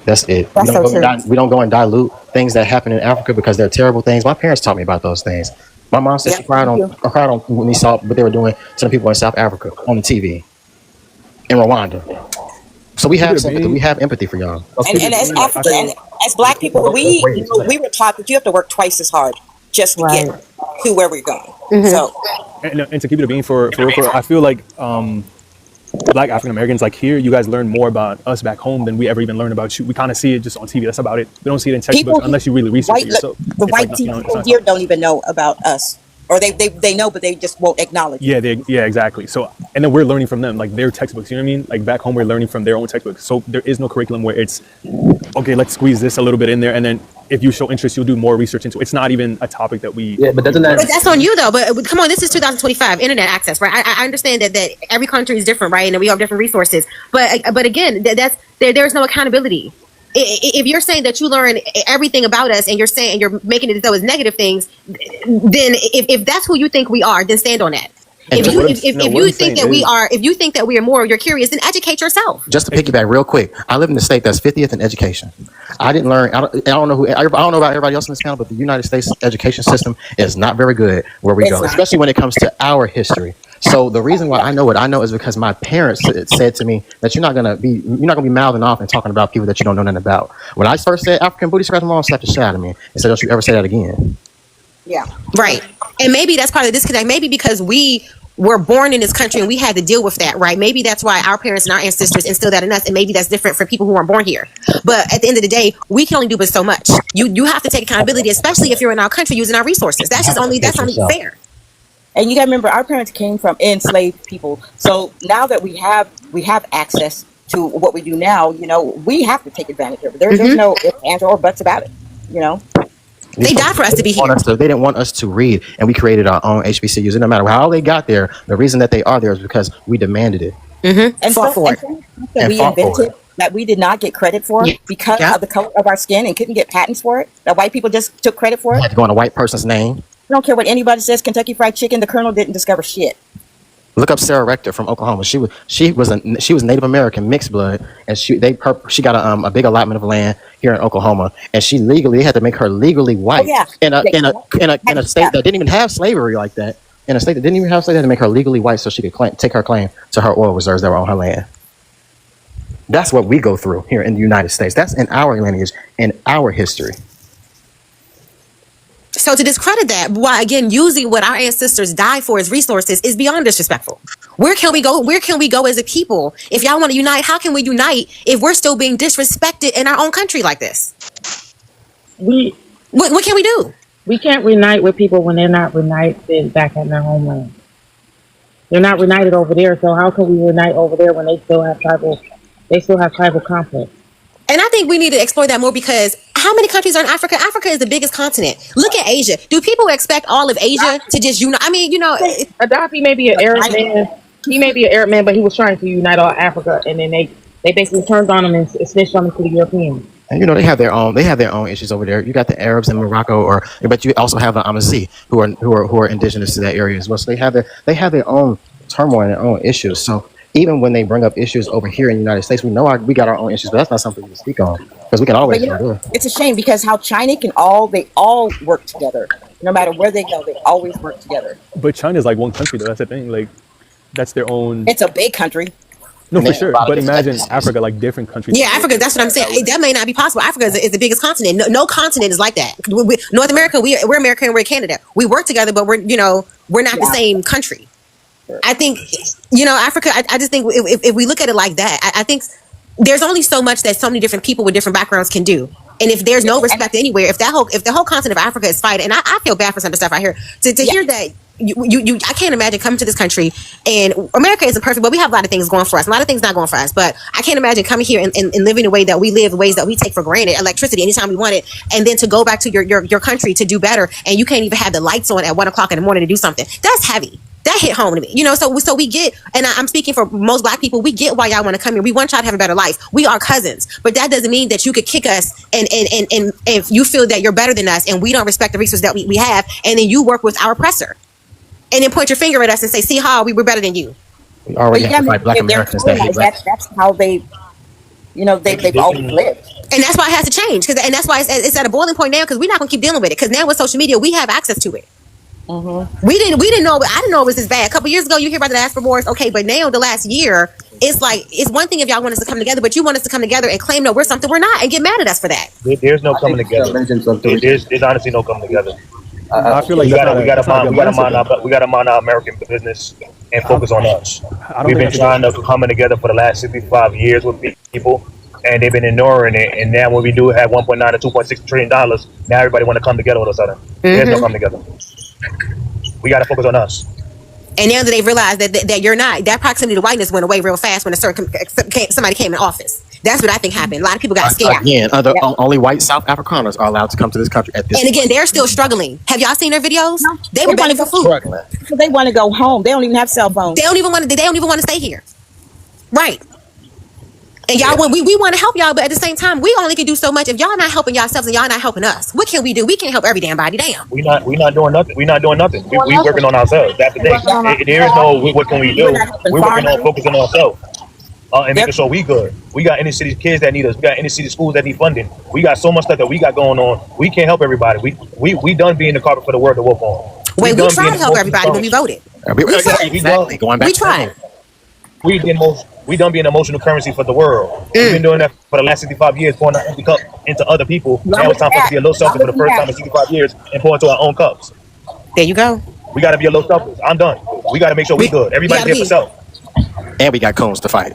That's it. That's so true. We don't go and dilute things that happen in Africa because they're terrible things. My parents taught me about those things. My mom said she cried on when we saw what they were doing to the people in South Africa on the TV in Rwanda. So we have sympathy. We have empathy for y'all. And as African, and as Black people, we were taught that you have to work twice as hard just to get to where we're going. So And to keep it a bean for I feel like Black African Americans, like here, you guys learn more about us back home than we ever even learn about you. We kind of see it just on TV. That's about it. We don't see it in textbooks unless you really research it yourself. the It's white like, people it's not- here don't even know about us, or they know, but they just won't acknowledge. Yeah, exactly. So, and then we're learning from them, like their textbooks. You know what I mean? Like back home, we're learning from their own textbooks. So there is no curriculum where it's okay. Let's squeeze this a little bit in there, and then if you show interest, you'll do more research into it. It's not even a topic that we. Yeah, but doesn't that? But that's on you though. But come on, this is 2025, internet access, right? I understand that every country is different, right? And we have different resources. But again, there's no accountability. If you're saying that you learn everything about us and you're making it as though it's negative things, then if that's who you think we are, then stand on that. If you think that we are more, you're curious, then educate yourself. Just to piggyback real quick, I live in a state that's 50th in education. I didn't learn. I don't know about everybody else in this panel, but the United States education system is not very good where we go, especially when it comes to our history. So the reason why I know what I know is because my parents said to me that you're not gonna be mouthing off and talking about people that you don't know nothing about. When I first said African booty scratch, my mom slapped the shit out of me and said, "Don't you ever say that again." Yeah, right. And maybe that's part of the disconnect. Maybe because we were born in this country and we had to deal with that, right? Maybe that's why our parents and our ancestors instilled that in us, and maybe that's different for people who weren't born here. But at the end of the day, we can only do but so much. You have to take accountability, especially if you're in our country using our resources. That's only fair. And you got to remember, our parents came from enslaved people. So now that we have access to what we do now, we have to take advantage of it. There's no ifs, ands, or buts about it. They died for us to be here. They didn't want us to read, and we created our own HBCUs. And no matter how they got there, the reason that they are there is because we demanded it. And fought for it. That we invented, that we did not get credit for because of the color of our skin and couldn't get patents for it. That white people just took credit for it. You had to go on a white person's name. I don't care what anybody says. Kentucky Fried Chicken, the Colonel didn't discover shit. Look up Sarah Rector from Oklahoma. She was Native American mixed blood, and she got a big allotment of land here in Oklahoma, and they had to make her legally white. In a state that didn't even have slavery like that. In a state that didn't even have slavery, they had to make her legally white so she could take her claim to her oil reserves that were on her land. That's what we go through here in the United States. That's in our lineage, in our history. So to discredit that, why again using what our ancestors died for as resources is beyond disrespectful. Where can we go? Where can we go as a people? If y'all want to unite, how can we unite if we're still being disrespected in our own country like this? What can we do? We can't reunite with people when they're not reunited back in their homeland. They're not reunited over there, so how can we unite over there when they still have tribal conflict? And I think we need to explore that more, because how many countries are in Africa? Africa is the biggest continent. Look at Asia. Do people expect all of Asia to just unite? I mean, Gaddafi may be an Arab man. He may be an Arab man, but he was trying to unite all Africa, and then they basically turned on him and snitched on him to the Europeans. And they have their own issues over there. You got the Arabs in Morocco, but you also have the Amazigh who are indigenous to that area as well. So they have their own turmoil and their own issues. So even when they bring up issues over here in the United States, we know we got our own issues, but that's not something we can speak on because we can always do it. It's a shame because how China they all work together. No matter where they go, they always work together. But China's like one country though. That's the thing. Like, that's their own. It's a big country. No, for sure. But imagine Africa, like different countries. Yeah, Africa. That's what I'm saying. That may not be possible. Africa is the biggest continent. No continent is like that. North America, we're America and we're Canada. We work together, but we're not the same country. I think, Africa, I just think if we look at it like that, I think there's only so much that so many different people with different backgrounds can do. And if there's no respect anywhere, if the whole continent of Africa is fighting, and I feel bad for some of the stuff I hear, to hear that I can't imagine coming to this country, and America isn't perfect, but we have a lot of things going for us, a lot of things not going for us, but I can't imagine coming here and living the way that we live, the ways that we take for granted, electricity anytime we want it, and then to go back to your country to do better, and you can't even have the lights on at 1:00 in the morning to do something. That's heavy. That hit home to me, so we get, and I'm speaking for most Black people, we get why y'all want to come here. We want y'all to have a better life. We are cousins, but that doesn't mean that you could kick us and if you feel that you're better than us and we don't respect the resources that we have, and then you work with our oppressor and then point your finger at us and say, see how we were better than you. We already have to fight Black Americans. That's how they've always lived. And that's why it has to change, and that's why it's at a boiling point now, because we're not going to keep dealing with it, because now with social media, we have access to it. Mm-hmm. We didn't know. I didn't know it was this bad. A couple years ago, you hear about the diaspora wars, okay, but now the last year, it's like it's one thing if y'all want us to come together, but you want us to come together and claim that we're something we're not and get mad at us for that. There's no coming together. There's honestly no coming together. I feel like we gotta mind our American business and focus on us. We've been trying to come together for the last 65 years with people, and they've been ignoring it. And now when we do have 1.9 to 2.6 trillion dollars, now everybody want to come together with us. There's no coming together. We got to focus on us. And now that they realize that you're not, that proximity to whiteness went away real fast when somebody came in office. That's what I think happened. A lot of people got scared. Again, only white South Afrikaners are allowed to come to this country at this And again, point. they're still struggling. Have y'all seen their videos? They were begging for food. Struggling. They want to go home. They don't even have cell phones. They don't even want to stay here. Right. And y'all, we want to help y'all, but at the same time, we only can do so much. If y'all not helping yourselves and y'all not helping us, what can we do? We can't help every damn body. Damn. We not doing nothing. We working on ourselves. That's the thing. There is no what can we do. We're working on focusing on ourselves. And making sure we good. We got inner city kids that need us. We got inner city schools that need funding. We got so much stuff that we got going on. We can't help everybody. We done being the carpet for the world to walk on. Wait, we tried to help everybody when we voted. Exactly. Going back We to tried. We done being emotional currency for the world. We've been doing that for the last 65 years, pouring our empty cup into other people. Now it's time for us to be a little selfish for the first time in 65 years and pour into our own cups. There you go. We got to be a little selfish. I'm done. We got to make sure we good. Everybody's here for self. And we got coons to fight.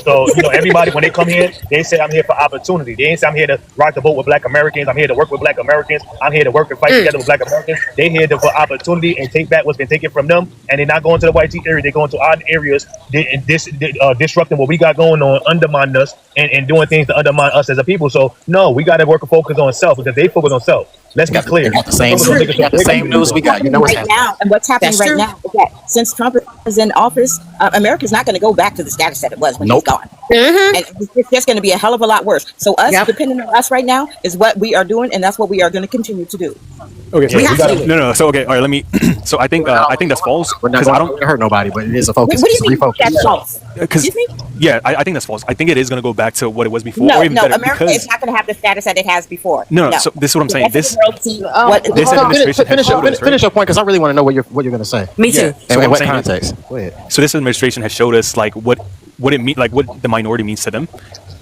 So, everybody, when they come here, they say I'm here for opportunity. They ain't say I'm here to rock the boat with Black Americans. I'm here to work with Black Americans. I'm here to work and fight together with Black Americans. They here for opportunity and take back what's been taken from them. And they're not going to the white area. They're going to our areas, disrupting what we got going on, undermining us, and doing things to undermine us as a people. So, no, we got to work and focus on self because they focus on self. Let's be clear. Got the same news we got. You know what's right happening. now, and what's happening right now is that since Trump is in office, America's not going to go back to the status that it was when he's gone. And it's just going to be a hell of a lot worse. So us, depending on us right now, is what we are doing, and that's what we are going to continue to do. Okay, so no. So okay, all right. Let me. So I think that's false. Because I don't hurt nobody, but it is a focus. What do you mean that's false? Excuse me? Yeah, I think that's false. I think it is going to go back to what it was before. No, or even better, America is not going to have the status that it has before. No. So this is what I'm saying. This administration finish your point because I really want to know what you're going to say. Me too. And in what context? Go ahead. So this administration has showed us like what it mean, like what the minority means to them.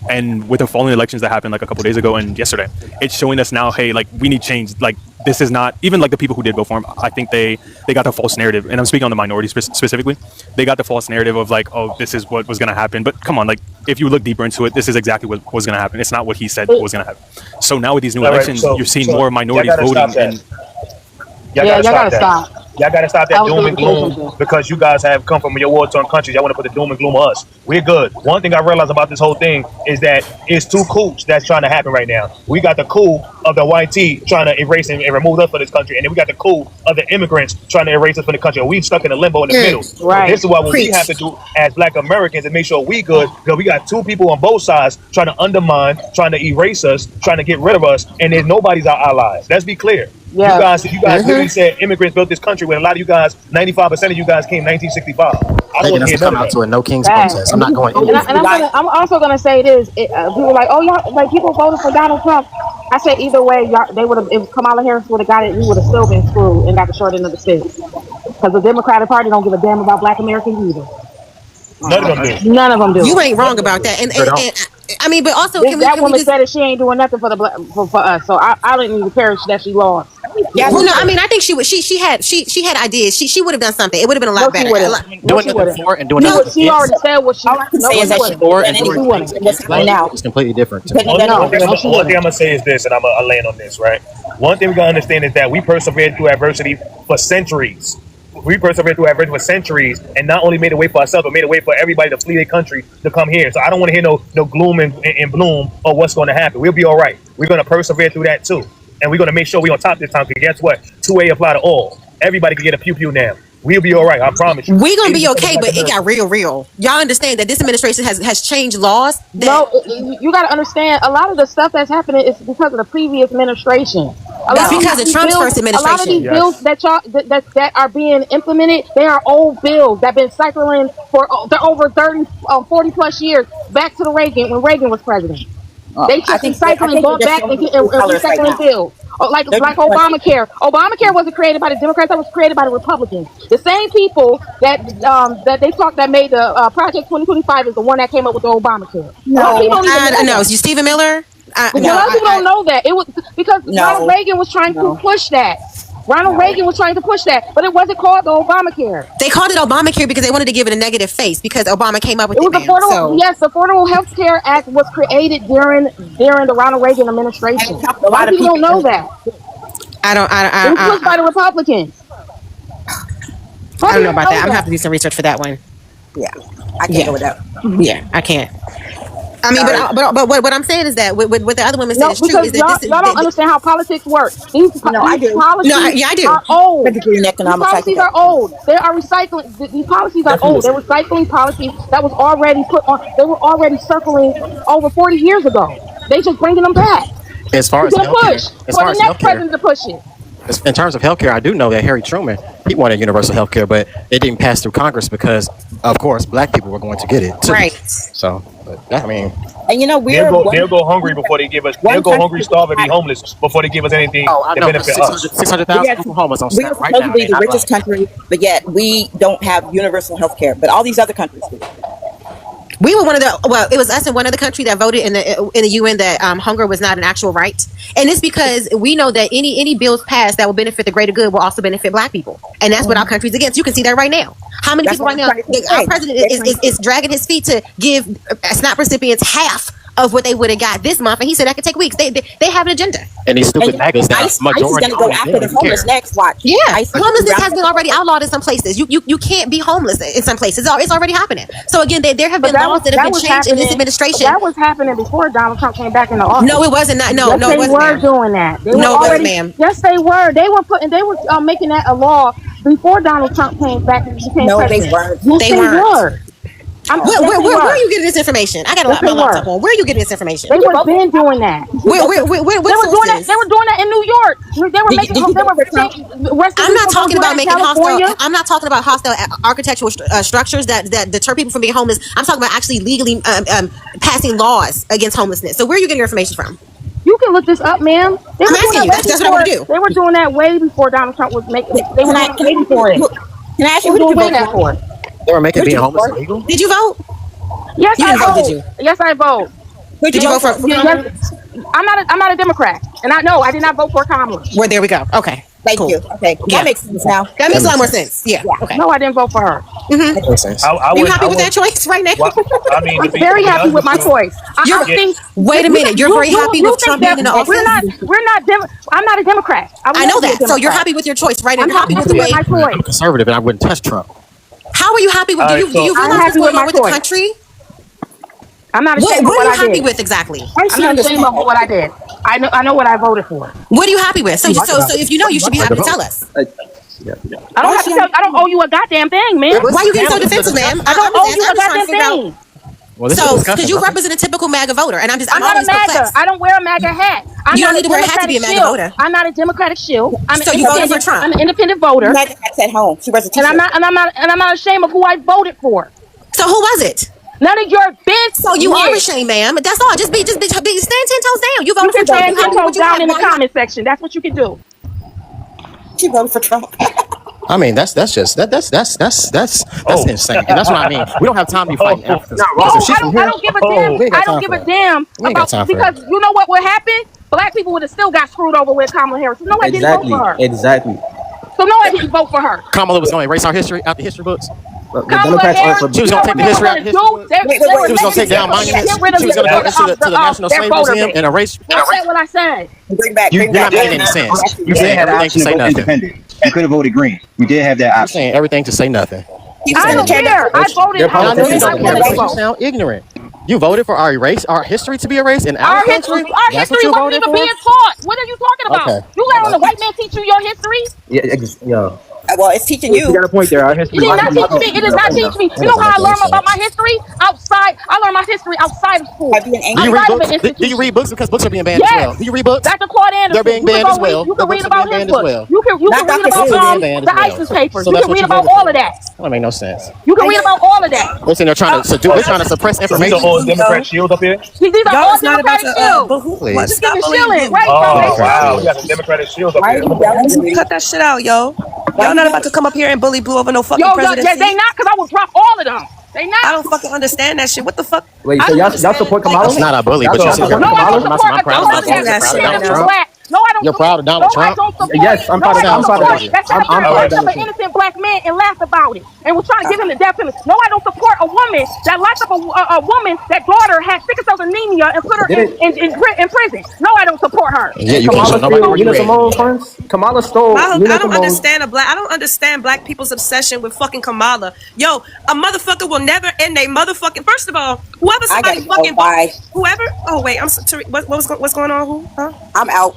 And with the following elections that happened like a couple days ago and yesterday, it's showing us now, hey, like we need change. Like this is not even like the people who did vote for him. I think they got the false narrative, and I'm speaking on the minority specifically. They got the false narrative of like, oh, this is what was going to happen. But come on, like if you look deeper into it, this is exactly what was going to happen. It's not what he said was going to happen. So now with these new elections, you're seeing more minorities voting. And y'all gotta stop. Y'all gotta stop that doom and gloom because you guys have come from your war-torn countries. Y'all want to put the doom and gloom on us. We're good. One thing I realized about this whole thing is that it's two coups that's trying to happen right now. We got the coup of the YT trying to erase and remove us from this country, and then we got the coup of the immigrants trying to erase us from the country. And we stuck in a limbo in the middle. Right. So this is what we have to do as Black Americans and make sure we good because we got two people on both sides trying to undermine, trying to erase us, trying to get rid of us, and then nobody's our allies. Let's be clear. Yeah. You guys literally said immigrants built this country when a lot of you guys, 95% of you guys came 1965. I don't want to come out to a no kings protest. I'm not going. I'm also gonna say this. People are like, oh, y'all, like people voted for Donald Trump. I said either way, they would have. If Kamala Harris would have got it, we would have still been screwed and got the short end of the stick. Because the Democratic Party don't give a damn about Black Americans either. None of them do. You ain't wrong about that. And I mean, but also, that woman said that she ain't doing nothing for for us. So I didn't even care that she lost. Yeah, well, no, I mean, I think she had ideas. She would have done something. It would have been a lot better. Doing it before and doing it. She already said what she. All I can say is that she before and doing it now is completely different. One thing I'm gonna say is this, and I'll land on this. Right. One thing we gotta understand is that we persevered through adversity for centuries. We persevered through adversity for centuries, and not only made a way for ourselves, but made a way for everybody to flee their country to come here. So I don't want to hear no gloom and bloom of what's going to happen. We'll be all right. We're going to persevere through that too, and we're going to make sure we're on top this time. Because guess what? 2A apply to all. Everybody can get a pew now. We'll be all right. I promise you. We're gonna be okay, but it got real. Y'all understand that this administration has changed laws? No, you got to understand. A lot of the stuff that's happening is because of the previous administration. That's because of Trump's first administration. A lot of these bills that are being implemented, they are old bills that have been cycling for over 30, 40 plus years back to the Reagan when Reagan was president. They just recycling, going back and recycling bills. Like Obamacare. Obamacare wasn't created by the Democrats. That was created by the Republicans. The same people that they talked that made the Project 2025 is the one that came up with the Obamacare. No, is you Stephen Miller? A lot of people don't know that. It was because Ronald Reagan was trying to push that. Reagan was trying to push that, but it wasn't called the Obamacare. They called it Obamacare because they wanted to give it a negative face because Obama came up with it. It was affordable. Yes, the Affordable Health Care Act was created during the Ronald Reagan administration. A lot of people don't know that. It was pushed by the Republicans. I don't know about that. I'm gonna have to do some research for that one. Yeah, I can't go with that. Yeah, I can't. I mean, but what I'm saying is that what the other women say No, is true. because Is that y'all don't understand how politics work. These I do. policies I do. are old. A degree in These economics. policies are old. They are recycling. These policies are old. They're recycling policies that was already put on. They were already circling over 40 years ago. They just bringing them back. As far as to healthcare, push as for far the as next healthcare, president to push it. in terms of healthcare, I do know that Harry Truman, he wanted universal healthcare, but it didn't pass through Congress because, of course, black people were going to get it too. Right. So, but that, I mean, And you know, they'll go hungry before they give us. They'll go hungry, starve, and be homeless before they give us anything I to know. benefit us. 600,000 people homeless on we are staff right now. supposedly the Not richest black. country, but yet we don't have universal health care. But all these other countries do. We were one of the, well, it was us and one other country that voted in the UN that hunger was not an actual right. And it's because we know that any bills passed that will benefit the greater good will also benefit black people. And that's what our country's against. You can see that right now. How many people right now, our president is dragging his feet to give SNAP recipients half of what they would have got this month. And he said that could take weeks. They have an agenda. And these stupid MAGAs that ICE is majority going to go after the homeless next. Watch. Yeah, ICE homelessness has been already outlawed in some places. You can't be homeless in some places. It's already happening. So again, there have been laws that have been changed in this administration. That was happening before Donald Trump came back in the office. No, it wasn't. No, yes, it they wasn't. were doing that. They No, were it wasn't, already, ma'am. Yes, they were. They were making that a law before Donald Trump came back and became No, president. they weren't. Yes, They they weren't. were. Where are you getting this information? I got a lot my laptop on. Where are you getting this information? They were been doing that. Where They were doing that. They were doing that in New York. They were making. I'm not talking about making hostile. I'm not talking about hostile architectural structures that deter people from being homeless. I'm talking about actually legally passing laws against homelessness. So where are you getting your information from? You can look this up, ma'am. I'm asking you. That's what I want to do. They were doing that way before Donald Trump was making. They were not waiting for it. Can I ask you who did you vote for? They were making being homeless illegal. Did you vote? Yes, You I didn't vote, vote. did you? Yes, I vote. Who did you vote for? Yes. I'm not a Democrat, and I did not vote for Kamala. Well, there we go. Okay. Thank you. Okay, that makes sense now. That makes a lot more sense. Yeah. Okay. No, I didn't vote for her. Mm-hmm. Makes sense. Are you happy with that choice right now? I mean, I'm very happy with my choice. Wait a minute. You're very happy with Trump being in the office? I'm not a Democrat. I know that. So you're happy with your choice, right? And you're happy with the way. I'm conservative, and I wouldn't touch Trump. How are you happy with? Do you realize what's going on with the country? I'm not ashamed of what what are I you happy did. with exactly? I'm not ashamed of what I did. I know what I voted for. What are you happy with? So if you know, you should be happy to tell us. I don't have to tell. I don't owe you a goddamn thing, man. Why are you getting so defensive, ma'am? I don't owe you a goddamn thing. Well, this So, is because you represent a typical MAGA voter, and I'm not a always MAGA. perplexed. I don't wear a MAGA hat. I'm You don't not need to wear a hat to be a MAGA shield. voter. I'm not a Democratic shield. So you voted for Trump? I'm an independent voter. MAGA hats at home. She wears a t-shirt. And I'm not ashamed of who I voted for. So who was it? None of your business. So you are ashamed, ma'am. That's all. Just stand 10 toes down. You You voted for can Trump. stand 10 toes down in the comment section. That's what you can do. She voted for Trump. I mean, that's insane, and that's what I mean. We don't have time to be fighting Africans. I don't give a damn. I don't give a damn about because you know what would happen? Black people would have still got screwed over with Kamala Harris. No, I didn't vote for her. Exactly. So no, I didn't vote for her. Kamala was going to erase our history out the history books. Kamala Harris, She was going to take the history out of the history books. She was going to take down monuments. She was going to go to the National Slavery Museum and erase. That's what I said. You're not making any sense. You're saying everything to say nothing. Independent. You could have voted green. You did have that You're option. saying everything to say nothing. I don't care. I voted. You sound ignorant. You voted for our history to be erased in our country? Our history wasn't even being taught. What are you talking about? Okay. You let on the white man teach you your history? Yeah. Well, it's teaching you. You got a point there. Our history. It is not teaching me. It is not teaching me. You know how I learn about my history? Outside. I learn my history outside of school. Do you read books? Because books are being banned as well. Do you read books? Dr. Claude Anderson. They're being banned as well. You can read about his book. Well. You can read about the ISIS papers. So You that's can what read you about voted all for. of that. That don't make no sense. You can read about all of that. Listen, they're trying to suppress These information. are all Democrat shields up here. These are Y'all all is not about Democratic to, shields. Please. Just giving shilling, right? Oh wow, we got some Democratic shields up here. cut that shit out, yo. Y'all not about to come up here and bully Blue over no fucking Yo, presidency. they not, because I will drop all of them. They not. I don't fucking understand that shit. What the fuck? Wait, so y'all support Kamala? It's not a bully, but you see, No, I don't support I'm proud of Kamala. myself. I'm proud of myself. Black. No, I don't. You're proud of Donald No, I Trump? don't support Yes, it. I'm No, proud I of don't Donald support Trump. it. That I'm sat up proud there of and Donald an Trump. innocent black man and laughed about it and was trying to give him the death penalty. No, I don't support a woman that locked up a woman that daughter had sickle cell anemia and put her in prison. No, I don't support her. Yeah, you can't Kamala show nobody stole where you Nina at. Simone, friends. Kamala stole I Nina don't Simone. understand black people's obsession with fucking Kamala. Yo, a motherfucker will never end a motherfucking. First of all, whoever I somebody gotta go. fucking Bye. whoever. Oh wait, I'm sorry. What's going on? Who? Huh? I'm out.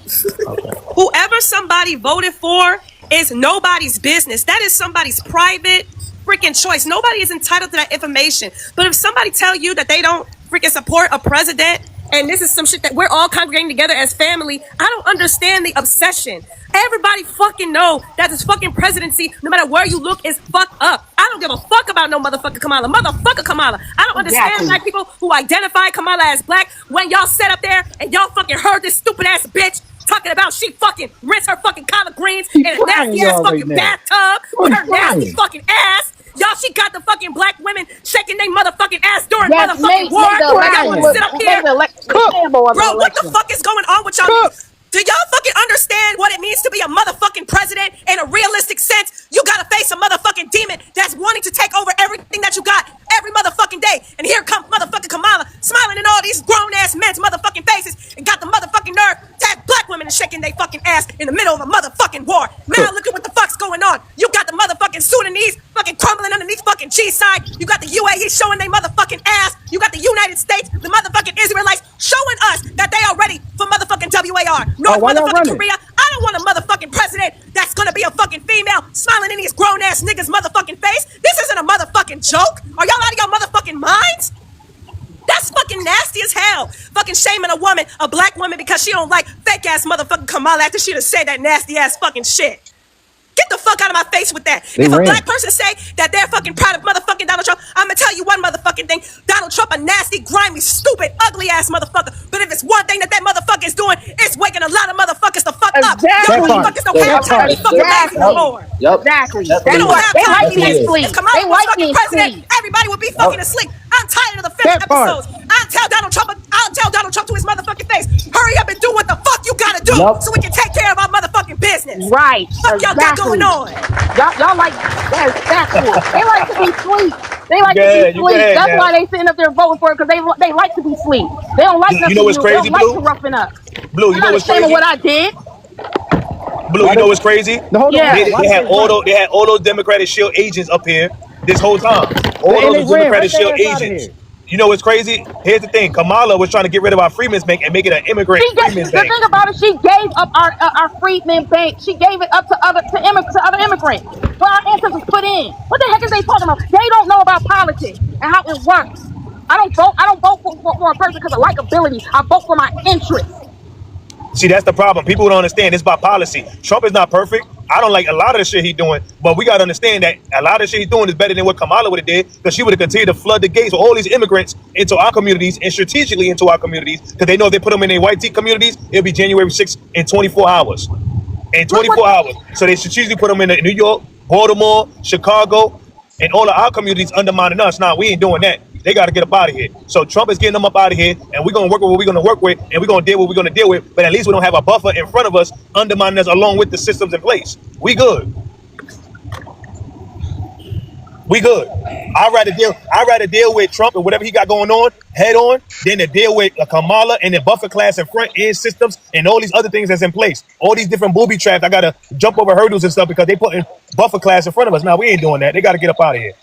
Whoever somebody voted for is nobody's business. That is somebody's private freaking choice. Nobody is entitled to that information. But if somebody tell you that they don't freaking support a president and this is some shit that we're all congregating together as family, I don't understand the obsession. Everybody fucking know that this fucking presidency, no matter where you look, is fucked up. I don't give a fuck about no motherfucking Kamala. Motherfucker Kamala. I don't understand black people who identify Kamala as black when y'all sat up there and y'all fucking heard this stupid ass bitch talking about she fucking rinsed her fucking collard greens in a nasty ass fucking bathtub with her nasty fucking ass. Y'all, she got the fucking black women shaking their motherfucking ass during motherfucking war. Y'all want to sit up here? Bro, what the fuck is going on with y'all? Do y'all fucking understand what it means to be a motherfucking president in a realistic sense? You gotta face a motherfucking demon that's wanting to take over everything that you got every motherfucking day. And here comes motherfucking Kamala smiling in all these grown ass men's motherfucking faces and got the motherfucking nerve to have black women and shaking their fucking ass in the middle of a motherfucking war. Now look at what the fuck's going on. You got the motherfucking Sudanese fucking crumbling underneath fucking G-side. You got the UAE showing their motherfucking ass. You got the United States, the motherfucking Israelites showing us that they are ready for motherfucking WAR. North motherfucking Korea. I don't want a motherfucking president that's gonna be a fucking female smiling in his grown ass niggas motherfucking face. This isn't a motherfucking joke. Are y'all out of your motherfucking minds? That's fucking nasty as hell. Fucking shaming a woman, a black woman, because she don't like fake ass motherfucking Kamala after she done said that nasty ass fucking shit. Get the fuck out of my face with that. If a black person say that they're fucking proud of motherfucking Donald Trump, I'm gonna tell you one motherfucking thing. Donald Trump a nasty, grimy, stupid, ugly ass motherfucker. But if it's one thing that motherfucker is doing, it's waking a lot of motherfuckers the fuck up. Y'all motherfuckers don't have time to be fucking lazy no more. Exactly. They don't have They time like to be being lazy. asleep. If Kamala They was like fucking being president, asleep. everybody would be fucking asleep. I'm tired of the fake episodes. I'll tell Donald Trump to his motherfucking face. Hurry up and do what the fuck you gotta do so we can take care of our motherfucking business. Right. Fuck y'all got going on. Y'all like that is factual. They like to be sleep. They like to be You sleep. good That's now. why they sitting up there voting for it, because they like to be sleep. They don't like nothing You know what's new. crazy, They don't Blue? like to roughen up. Blue, you I'm know not what's ashamed crazy? of what I did. Blue, you know what's crazy? Yeah. They had all those Democratic Shield agents up here this whole time. All And they those ran Democratic right Shield their ass outta agents. here. You know what's crazy? Here's the thing: Kamala was trying to get rid of our Freedmen's Bank and make it an immigrant Freedmen's The Bank. thing about it, she gave up our Freedmen Bank. She gave it up to other immigrants. What our ancestors put in. What the heck is they talking about? They don't know about politics and how it works. I don't vote for a person because of likability. I vote for my interests. See, that's the problem. People don't understand. It's about policy. Trump is not perfect. I don't like a lot of the shit he's doing, but we gotta understand that a lot of the shit he's doing is better than what Kamala would have did, because she would have continued to flood the gates with all these immigrants into our communities and strategically into our communities, because they know if they put them in their white tea communities, it'll be January 6th in 24 hours. In 24 hours. So they strategically put them in New York, Baltimore, Chicago, and all of our communities undermining us. Now, we ain't doing that. They got to get up out of here. So Trump is getting them up out of here, and we're going to work with what we're going to work with, and we're going to deal with what we're going to deal with, but at least we don't have a buffer in front of us undermining us along with the systems in place. We good. We good. I'd rather deal with Trump and whatever he got going on head on than to deal with Kamala and the buffer class in front end systems and all these other things that's in place. All these different booby traps. I got to jump over hurdles and stuff because they putting buffer class in front of us. Now, we ain't doing that. They got to get up out of here.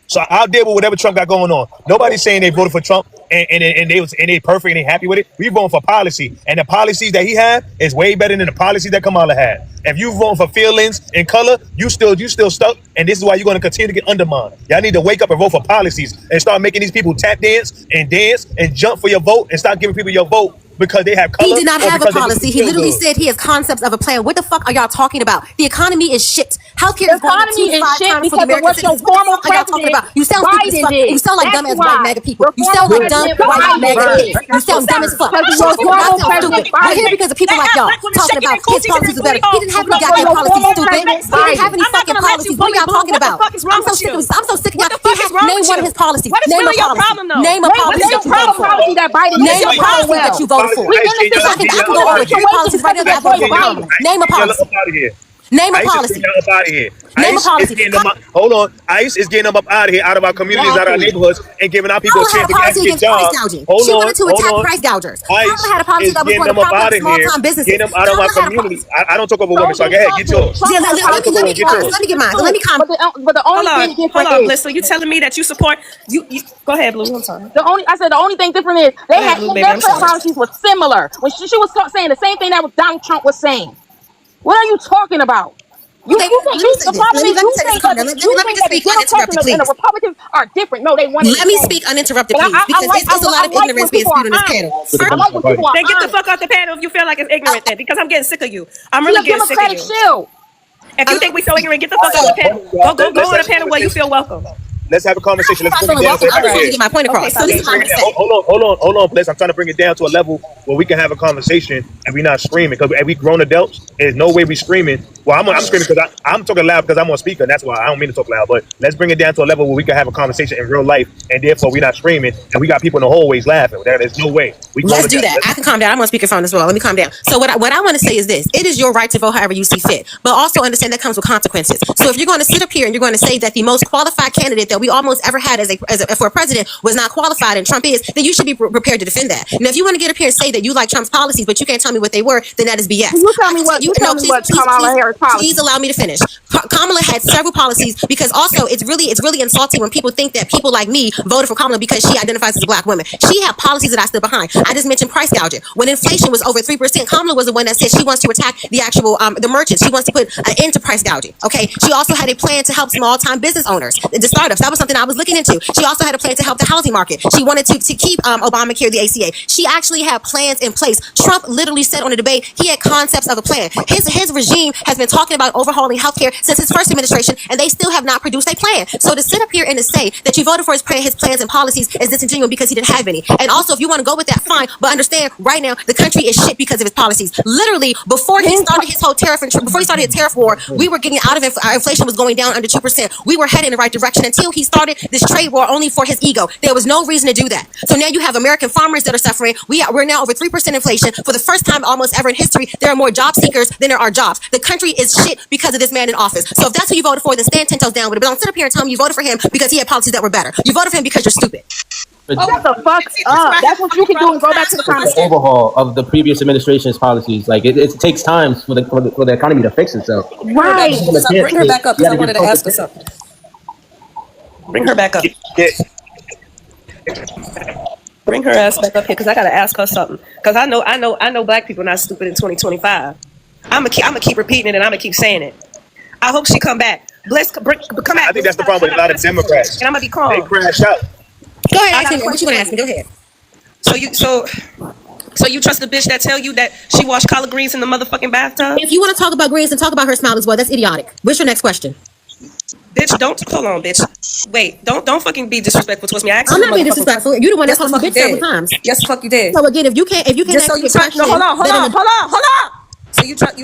So I'll deal with whatever Trump got going on. Nobody's saying they voted for Trump and they perfect and they happy with it. We voting for policy, and the policies that he had is way better than the policies that Kamala had. If you voting for feelings and color, you still stuck, and this is why you're going to continue to get undermined. Y'all need to wake up and vote for policies and start making these people tap dance and jump for your vote and start giving people your vote because they have color. He did not have a policy. He literally said said he has concepts of a plan. What the fuck are y'all talking about? The economy is shit. Healthcare is going up economy 2 to is 5 shit times for because the of what American your citizens. What the former fuck are y'all talking president about? You sound stupid as Biden fuck. did. You sound like That's dumbass why. white MAGA people. Your You sound former like dumb president white Biden MAGA did. kids. You sound dumb as fuck. Because Y'all your former sound president stupid. We're here because of people like y'all talking about his policies are better. He didn't have any goddamn policies, stupid. He didn't have any fucking policies. policies. What are y'all talking about? What the fuck is wrong I'm so with sick you? of I'm so sick of What y'all. the fuck is wrong Name with one of you? his policies. What is Name really a your policy. problem, though? Name a What's policy your that you problem? voted for. policy that Biden Name a did policy that you voted for. We've been in I can go over 3 policies right now that I voted for. Name a Get up policy. out of here. Name a ICE is policy. getting them up out of here. Name a ICE policy. is getting them up. Hold on. ICE is getting them up out of here, out of our communities, out of our neighborhoods, and giving our people a Kamala had chance a to policy get against price jobs. gouging. Hold She on. wanted to Hold attack on. price gougers. ICE Kamala had a policy is that was getting for the them up problem out of of here. small-time businesses. Getting them out of our Kamala had a communities. I don't talk over women, so go ahead. Get yours. Yeah, let me get mine. Let me get mine. Let me comment. But the only thing different Hold on, is Bliss. So you telling me that you support you? Go ahead, Blue. I'm sorry. the only thing different is they Go ahead, had Blue, baby, their I'm sorry. policies were similar. When she was saying the same thing that was Donald Trump was saying. What are you talking about? You Okay, think let me say the this. problem is Let me say this, Carter. Let me just the speak Democrats uninterrupted, and the please. Republicans are different. No, they one and Let the me same. speak uninterrupted, But please, because it's a lot of I like ignorance when being people are spewed on this panel. honest. I like when people are Then get the honest. fuck off the panel if you feel like it's ignorant. Then, because I'm getting sick of you. I'm She really a getting sick of Democratic you. shield. If you think we so ignorant, get the fuck off the panel. Go on a panel where you feel welcome. Let's have a conversation. Let's I'm bring it down to just trying to get my point Okay, across. So this is what I'm Foundation. going to say. Hold on, Bliss. I'm trying to bring it down to a level where we can have a conversation and we're not screaming. Because we grown adults, there's no way we screaming. Well, I'm screaming because I'm talking loud because I'm on speaker, and that's why I don't mean to talk loud. But let's bring it down to a level where we can have a conversation in real life, and therefore we're not screaming, and we got people in the hallways laughing. There's no way. Let's do that. I can calm down. I'm on speakerphone as well. Let me calm down. So what I want to say is this: it is your right to vote however you see fit, but also understand that comes with consequences. So if you're going to sit up here and you're going to say that the most qualified candidate that we almost ever had for a president was not qualified and Trump is, then you should be prepared to defend that. Now, if you want to get up here and say that you like Trump's policies, but you can't tell me what they were, then that is BS. You tell me what Kamala Harris policies. Please allow me to finish. Kamala had several policies because also it's really insulting when people think that people like me voted for Kamala because she identifies as a black woman. She had policies that I stood behind. I just mentioned price gouging. When inflation was over 3%, Kamala was the one that said she wants to attack the actual the merchants. She wants to put an end to price gouging. Okay. She also had a plan to help small-time business owners, the startups. That was something I was looking into. She also had a plan to help the housing market. She wanted to keep Obamacare, the ACA. She actually had plans in place. Trump literally said on the debate he had concepts of a plan. His regime has been talking about overhauling healthcare since his first administration, and they still have not produced a plan. So to sit up here and to say that you voted for his plans and policies is disingenuous because he didn't have any. And also, if you want to go with that, fine. But understand, right now the country is shit because of his policies. Literally, before he started his whole before he started his tariff war, we were getting out of it. Our inflation was going down under 2%. We were heading in the right direction until he started this trade war only for his ego. There was no reason to do that. So now you have American farmers that are suffering. We're now over 3% inflation. For the first time almost ever in history, there are more job seekers than there are jobs. The country is shit because of this man in office. So if that's who you voted for, then stand 10 toes down with it. But don't sit up here and tell me you voted for him because he had policies that were better. You voted for him because you're stupid. Shut the fuck up. That's what you can do and go back to the The conversation. overhaul of the previous administration's policies, like it takes time for the economy to fix itself. Right. Bring her back up because I wanted to ask her something. Bring her back up. Bring her ass back up here because I gotta ask her something. Because I know black people not stupid in 2025. I'm gonna keep repeating it and I'm gonna keep saying it. I hope she come back. Bliss, come back. I think that's the problem with a lot of Democrats. And I'm gonna be calm. They crash out. Go ahead, ask me. What you gonna ask me? Go ahead. So you trust the bitch that tell you that she washed collard greens in the motherfucking bathtub? If you want to talk about greens and talk about her smile as well, that's idiotic. What's your next question? Bitch, hold on, bitch. Wait, don't fucking be disrespectful towards me. I'm not being disrespectful. You're the one that called me bitch several times. Yes, the fuck you did. So again, if you can't Just so answer you the trust. question, No, hold on. So you trust.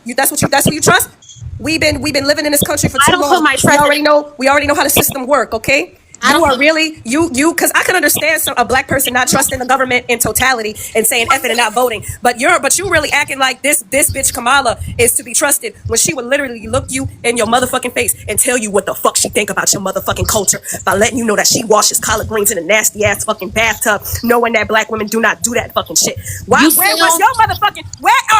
That's what you trust. We've been living in this country for too long. I don't put my trust. We already know how the system work. Okay. Because I can understand a black person not trusting the government in totality and saying F it and not voting. But you really acting like this bitch Kamala is to be trusted when she would literally look you in your motherfucking face and tell you what the fuck she think about your motherfucking culture by letting you know that she washes collard greens in a nasty ass fucking bathtub, knowing that black women do not do that fucking shit. Where are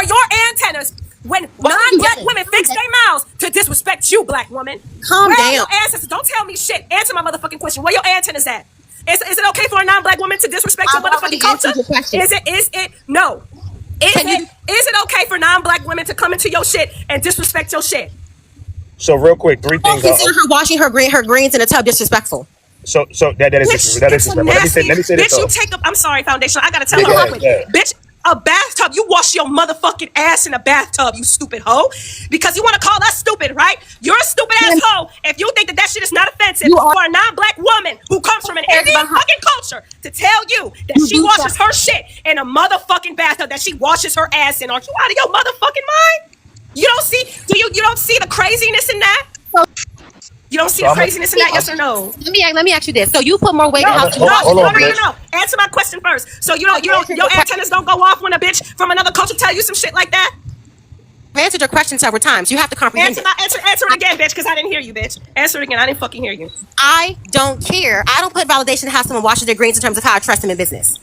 your antennas when non-black women fix their mouths to disrespect you, black woman? Calm Where down. are your ancestors? Don't tell me shit. Answer my motherfucking question. Where your antennas at? Is it okay for a non-black woman to disrespect your motherfucking culture? Is it? No. Is it okay for non-black women to come into your shit and disrespect your shit? So real quick, three things. Consider her washing her greens in a tub disrespectful. So that is disrespectful. That is disrespectful. Let me say this. Bitch, you take up. I'm sorry, Foundation. I gotta tell her real quick. Bitch. A bathtub, you wash your motherfucking ass in a bathtub, you stupid hoe. Because you want to call us stupid, right? You're a stupid ass hoe if you think that shit is not offensive for a non-black woman who comes from an Indian fucking culture to tell you that she washes her shit in a motherfucking bathtub, that she washes her ass in. Aren't you out of your motherfucking mind? You don't see the craziness in that? You don't see So the I'm a, craziness in that, yes or no? Let me ask you this. So you put more weight in No, house no, hold on, no, no, Bliss. no. Answer my question first. So you don't, your antennas don't go off when a bitch from another culture tell you some shit like that? I've answered your question several times. You have to comprehend it. Answer it again, bitch, because I didn't hear you, bitch. Answer it again. I didn't fucking hear you. I don't care. I don't put validation in how someone washes their greens in terms of how I trust them in business.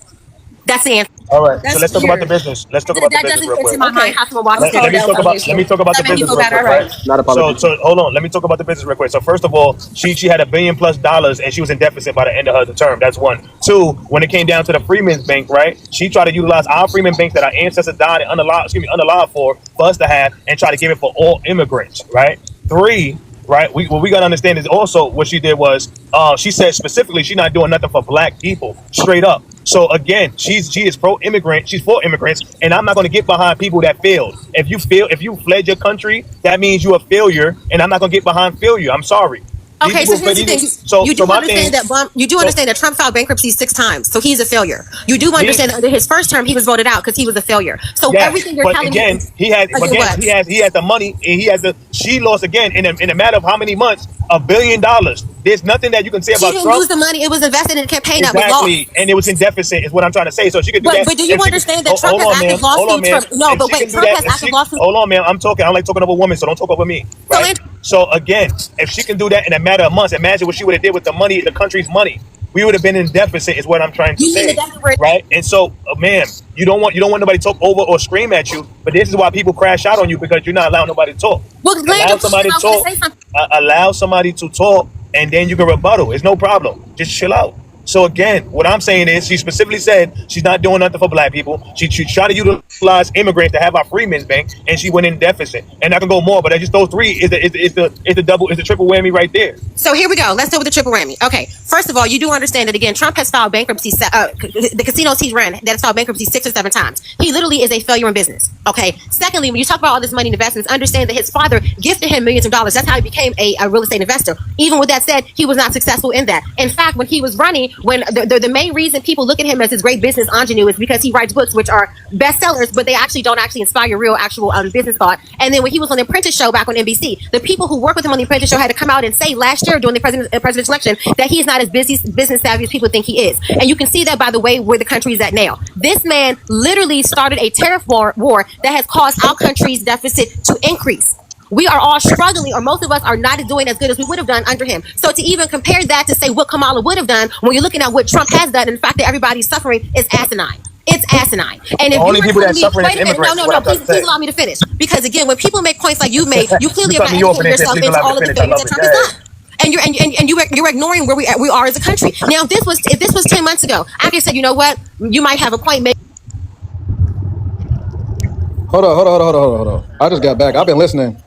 That's the answer. All right, so That's let's talk about the weird. business. Let's talk about the That business doesn't real fit quick. in my mind how someone washes their Let me greens. talk about That the made me business feel real better. quick, All right? right. Not a politician. So hold on. Let me talk about the business real quick. So first of all, she had $1 billion+ and she was in deficit by the end of her term. That's one. Two, when it came down to the Freeman's Bank, right? She tried to utilize our Freeman Bank that our ancestors died and unallowed for us to have, and try to give it for all immigrants, right? Three, right? What we gotta understand is also what she did was she said specifically she's not doing nothing for black people, straight up. So again, she is pro-immigrant, she's for immigrants, and I'm not gonna get behind people that failed. If you fled your country, that means you're a failure, and I'm not gonna get behind failure. I'm sorry. These Okay, so people- here's the thing. So You do my thing, understand that Trump filed bankruptcy 6 times, so he's a failure. You do understand that under his first term he was voted out because he was a failure. So yes, everything you're but telling again, me, he has the money, and she lost again in a matter of how many months? $1 billion. There's nothing that you can say she about didn't Trump. lose the money. It was invested in a campaign that was lost. Exactly, and it was in deficit, is what I'm trying to say. So she could do that. But do you understand that Trump has active lawsuits? No, but wait, Trump has active lawsuits. Hold on, man. I'm talking. I don't like talking over a woman, so don't talk over me. Right? So again, if she can do that in a matter of months, imagine what she would have did with the money, the country's money. We would have been in deficit, is what I'm trying to say, right? And so, ma'am, you don't want nobody to talk over or scream at you, but this is why people crash out on you, because you're not allowing nobody to talk. Well, Allow somebody to talk. Allow somebody to talk, and then you can rebuttal. It's no problem. Just chill out. So again, what I'm saying is, she specifically said she's not doing nothing for black people. She tried to utilize immigrants to have our Freeman's Bank, and she went in deficit. And I can go more, but I just those three is the triple whammy right there. So here we go. Let's deal with the triple whammy. Okay. First of all, you do understand that again, Trump has filed bankruptcy. The casinos he's ran that has filed bankruptcy 6 or 7 times. He literally is a failure in business. Okay. Secondly, when you talk about all this money in investments, understand that his father gifted him millions of dollars. That's how he became a real estate investor. Even with that said, he was not successful in that. In fact, when he was running, when the main reason people look at him as his great business ingenue is because he writes books which are bestsellers, but they actually don't inspire real actual business thought. And then when he was on the Apprentice show back on NBC, the people who work with him on the Apprentice show had to come out and say last year during the presidential election that he's not as business savvy as people think he is. And you can see that by the way where the country is at now. This man literally started a tariff war that has caused our country's deficit to increase. We are all struggling, or most of us are not doing as good as we would have done under him. So to even compare that to say what Kamala would have done when you're looking at what Trump has done and the fact that everybody's suffering is asinine. It's asinine. And if The only you were people telling that me, suffering wait is a minute, immigrants, no, please allow me to finish. Because again, when people make points like you made, you clearly You are cut me off and educating then yourself please into allow all me of to the finish. things I that love Trump it. is not. And you're ignoring where we are as a country. Now, if this was 10 months ago, I could have said, you know what, you might have a point. Hold on. I just got back. I've been listening.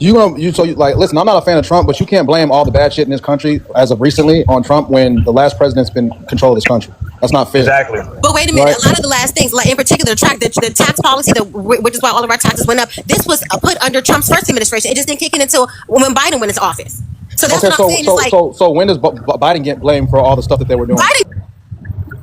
Listen, I'm not a fan of Trump, but you can't blame all the bad shit in this country as of recently on Trump when the last president's been controlling this country. That's not fair. Exactly. But wait a minute, a lot of the last things, like in particular, the tax policy, which is why all of our taxes went up, this was put under Trump's first administration. It just didn't kick in until when Biden went into office. So that's what I'm saying. So when does Biden get blamed for all the stuff that they were doing?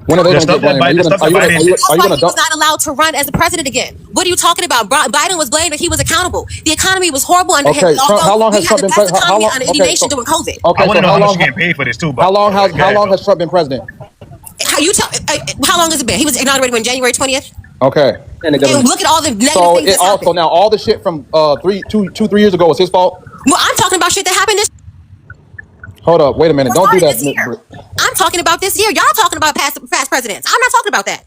When are they going to get blamed? Are you going to He was not allowed to run as a president again. What are you talking about? Biden was blamed and he was accountable. The economy was horrible under him. How long has Trump been president? Under any nation during COVID. Okay, I want to know how much you getting paid for this too. How long has Trump been president? How long has it been? He was inaugurated on January 20th. Okay. And look at all the negative things that's happened. So now all the shit from 2-3 years ago was his fault? Well, I'm talking about shit that happened this. Hold up, wait a minute. Don't do that. I'm talking about this year. Y'all talking about past presidents. I'm not talking about that.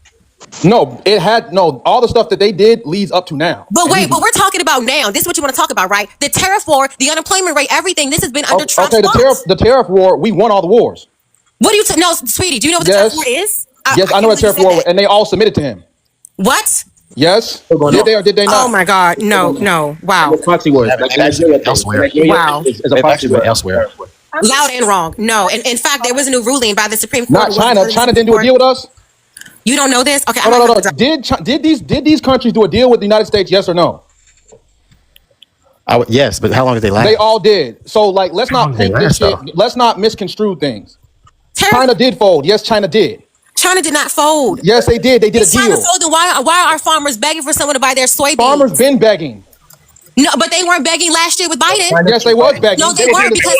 No, all the stuff that they did leads up to now. But wait, but we're talking about now. This is what you want to talk about, right? The tariff war, the unemployment rate, everything. This has been under Trump's watch. The tariff war, we won all the wars. What do you no, sweetie, do you know what the tariff war is? Yes, I know what tariff war, and they all submitted to him. What? Yes. Did they or did they not? Oh my God. No. Wow. Proxy wars. Elsewhere. Wow. It's a proxy war Elsewhere. Loud and wrong. No. And in fact, there was a new ruling by the Supreme Court. Not China. China didn't do a deal with us. You don't know this? Okay. No. Did these countries do a deal with the United States? Yes or no? Yes, but how long did they last? They all did. So let's not paint this shit. Let's not misconstrue things. China did fold. Yes, China did. China did not fold. Yes, they did. They did a deal. China folded. Why are our farmers begging for someone to buy their soybeans? Farmers been begging. No, but they weren't begging last year with Biden. Yes, they was begging. No, they were weren't being, because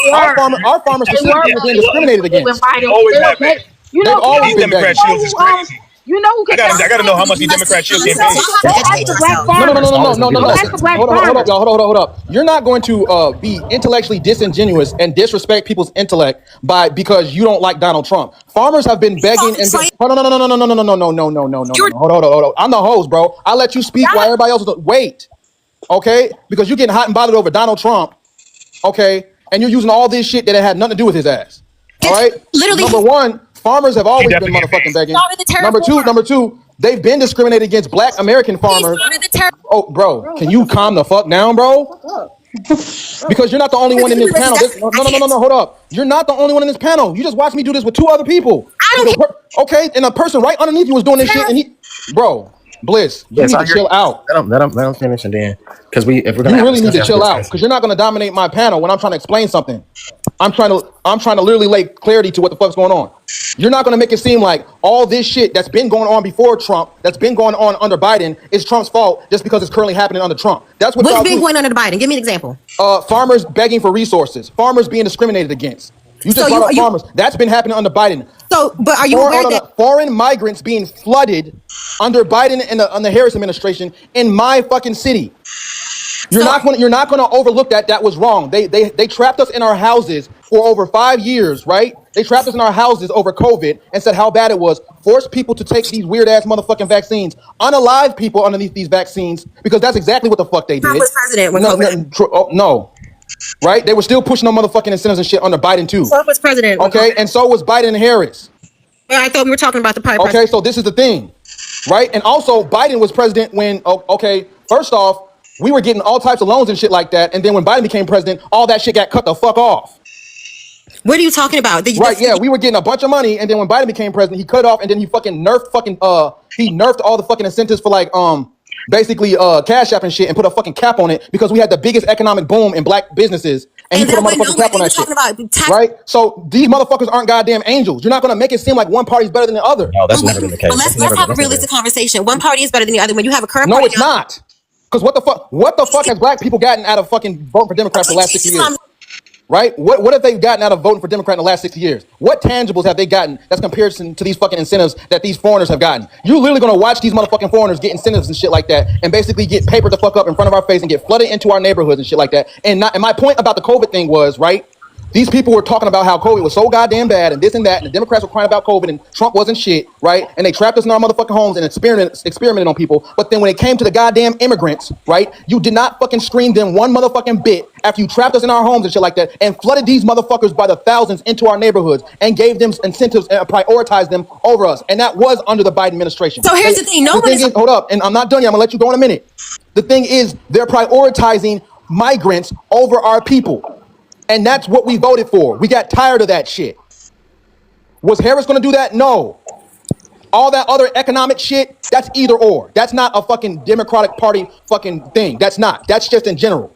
our farmers specifically were being discriminated against. Always have been. You They've know, always These been Democrat begging. shields is crazy. you know who I gotta know how much these Democrat shields getting paid. So you have to educate the black yourself. No. Go ask the black Hold up, farmers. y'all. Hold up. You're not going to be intellectually disingenuous and disrespect people's intellect because you don't like Donald Trump. Farmers have been begging and hold on. Hold on. I'm the host, bro. I'll let you speak while everybody else is wait. Okay? Because you're getting hot and bothered over Donald Trump. Okay? And you're using all this shit that it had nothing to do with his ass. All right? Literally. Number one, farmers have always been motherfucking begging. Number two, they've been discriminated against black American farmers. Oh, bro, can you calm the fuck down, bro? Because you're not the only one in this panel. No, hold up. You're not the only one in this panel. You just watched me do this with two other people. Okay, and a person right underneath you was doing this shit, and bro, Bliss, you need to chill out. Let him finish, and then if we're gonna you really need to chill out because you're not gonna dominate my panel when I'm trying to explain something. I'm trying to literally lay clarity to what the fuck's going on. You're not gonna make it seem like all this shit that's been going on before Trump, that's been going on under Biden, is Trump's fault just because it's currently happening under Trump. That's what. What's been going on under Biden? Give me an example. Farmers begging for resources, farmers being discriminated against. You just brought up farmers. That's been happening under Biden. So, but are you aware that foreign migrants being flooded under Biden and the Harris administration in my fucking city? You're not going to overlook that. That was wrong. They trapped us in our houses for over 5 years, right? They trapped us in our houses over COVID and said how bad it was. Forced people to take these weird ass motherfucking vaccines. Unalive people underneath these vaccines because that's exactly what the fuck they did. Trump was president when COVID. No. Right? They were still pushing on motherfucking incentives and shit under Biden too. Trump was president. Okay, and so was Biden and Harris. I thought we were talking about the private. Okay, so this is the thing, right? And also Biden was president when, okay, first off, we were getting all types of loans and shit like that. And then when Biden became president, all that shit got cut the fuck off. What are you talking about? We were getting a bunch of money. And then when Biden became president, he cut it off and then he fucking nerfed all the fucking incentives for like, basically Cash App and shit and put a fucking cap on it because we had the biggest economic boom in black businesses and he put a motherfucking cap on that shit. Right? So these motherfuckers aren't goddamn angels. You're not going to make it seem like one party's better than the other. No, that's never been the case. But let's have a realistic conversation. One party is better than the other. When you have a current No, party, it's not. Because what the fuck has black people gotten out of fucking voting for Democrats for the last 60 years? Right? What have they gotten out of voting for Democrat in the last 60 years? What tangibles have they gotten that's comparison to these fucking incentives that these foreigners have gotten? You're literally gonna watch these motherfucking foreigners get incentives and shit like that and basically get papered the fuck up in front of our face and get flooded into our neighborhoods and shit like that. And my point about the COVID thing was, right? These people were talking about how COVID was so goddamn bad and this and that, and the Democrats were crying about COVID and Trump wasn't shit, right? And they trapped us in our motherfucking homes and experimented on people. But then when it came to the goddamn immigrants, right, you did not fucking screen them one motherfucking bit after you trapped us in our homes and shit like that and flooded these motherfuckers by the thousands into our neighborhoods and gave them incentives and prioritized them over us. And that was under the Biden administration. So here's the thing. Hold up, and I'm not done yet. I'm gonna let you go in a minute. The thing is, they're prioritizing migrants over our people. And that's what we voted for. We got tired of that shit. Was Harris gonna do that? No. All that other economic shit, that's either or. That's not a fucking Democratic Party fucking thing. That's not. That's just in general.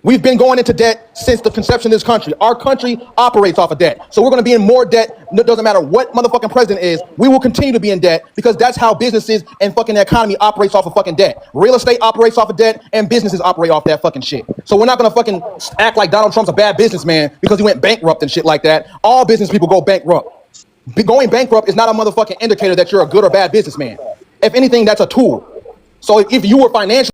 We've been going into debt since the conception of this country. Our country operates off of debt. So we're going to be in more debt. It doesn't matter what motherfucking president is. We will continue to be in debt because that's how businesses and fucking the economy operates off of fucking debt. Real estate operates off of debt and businesses operate off that fucking shit. So we're not going to fucking act like Donald Trump's a bad businessman because he went bankrupt and shit like that. All business people go bankrupt. Going bankrupt is not a motherfucking indicator that you're a good or bad businessman. If anything, that's a tool. So if you were financially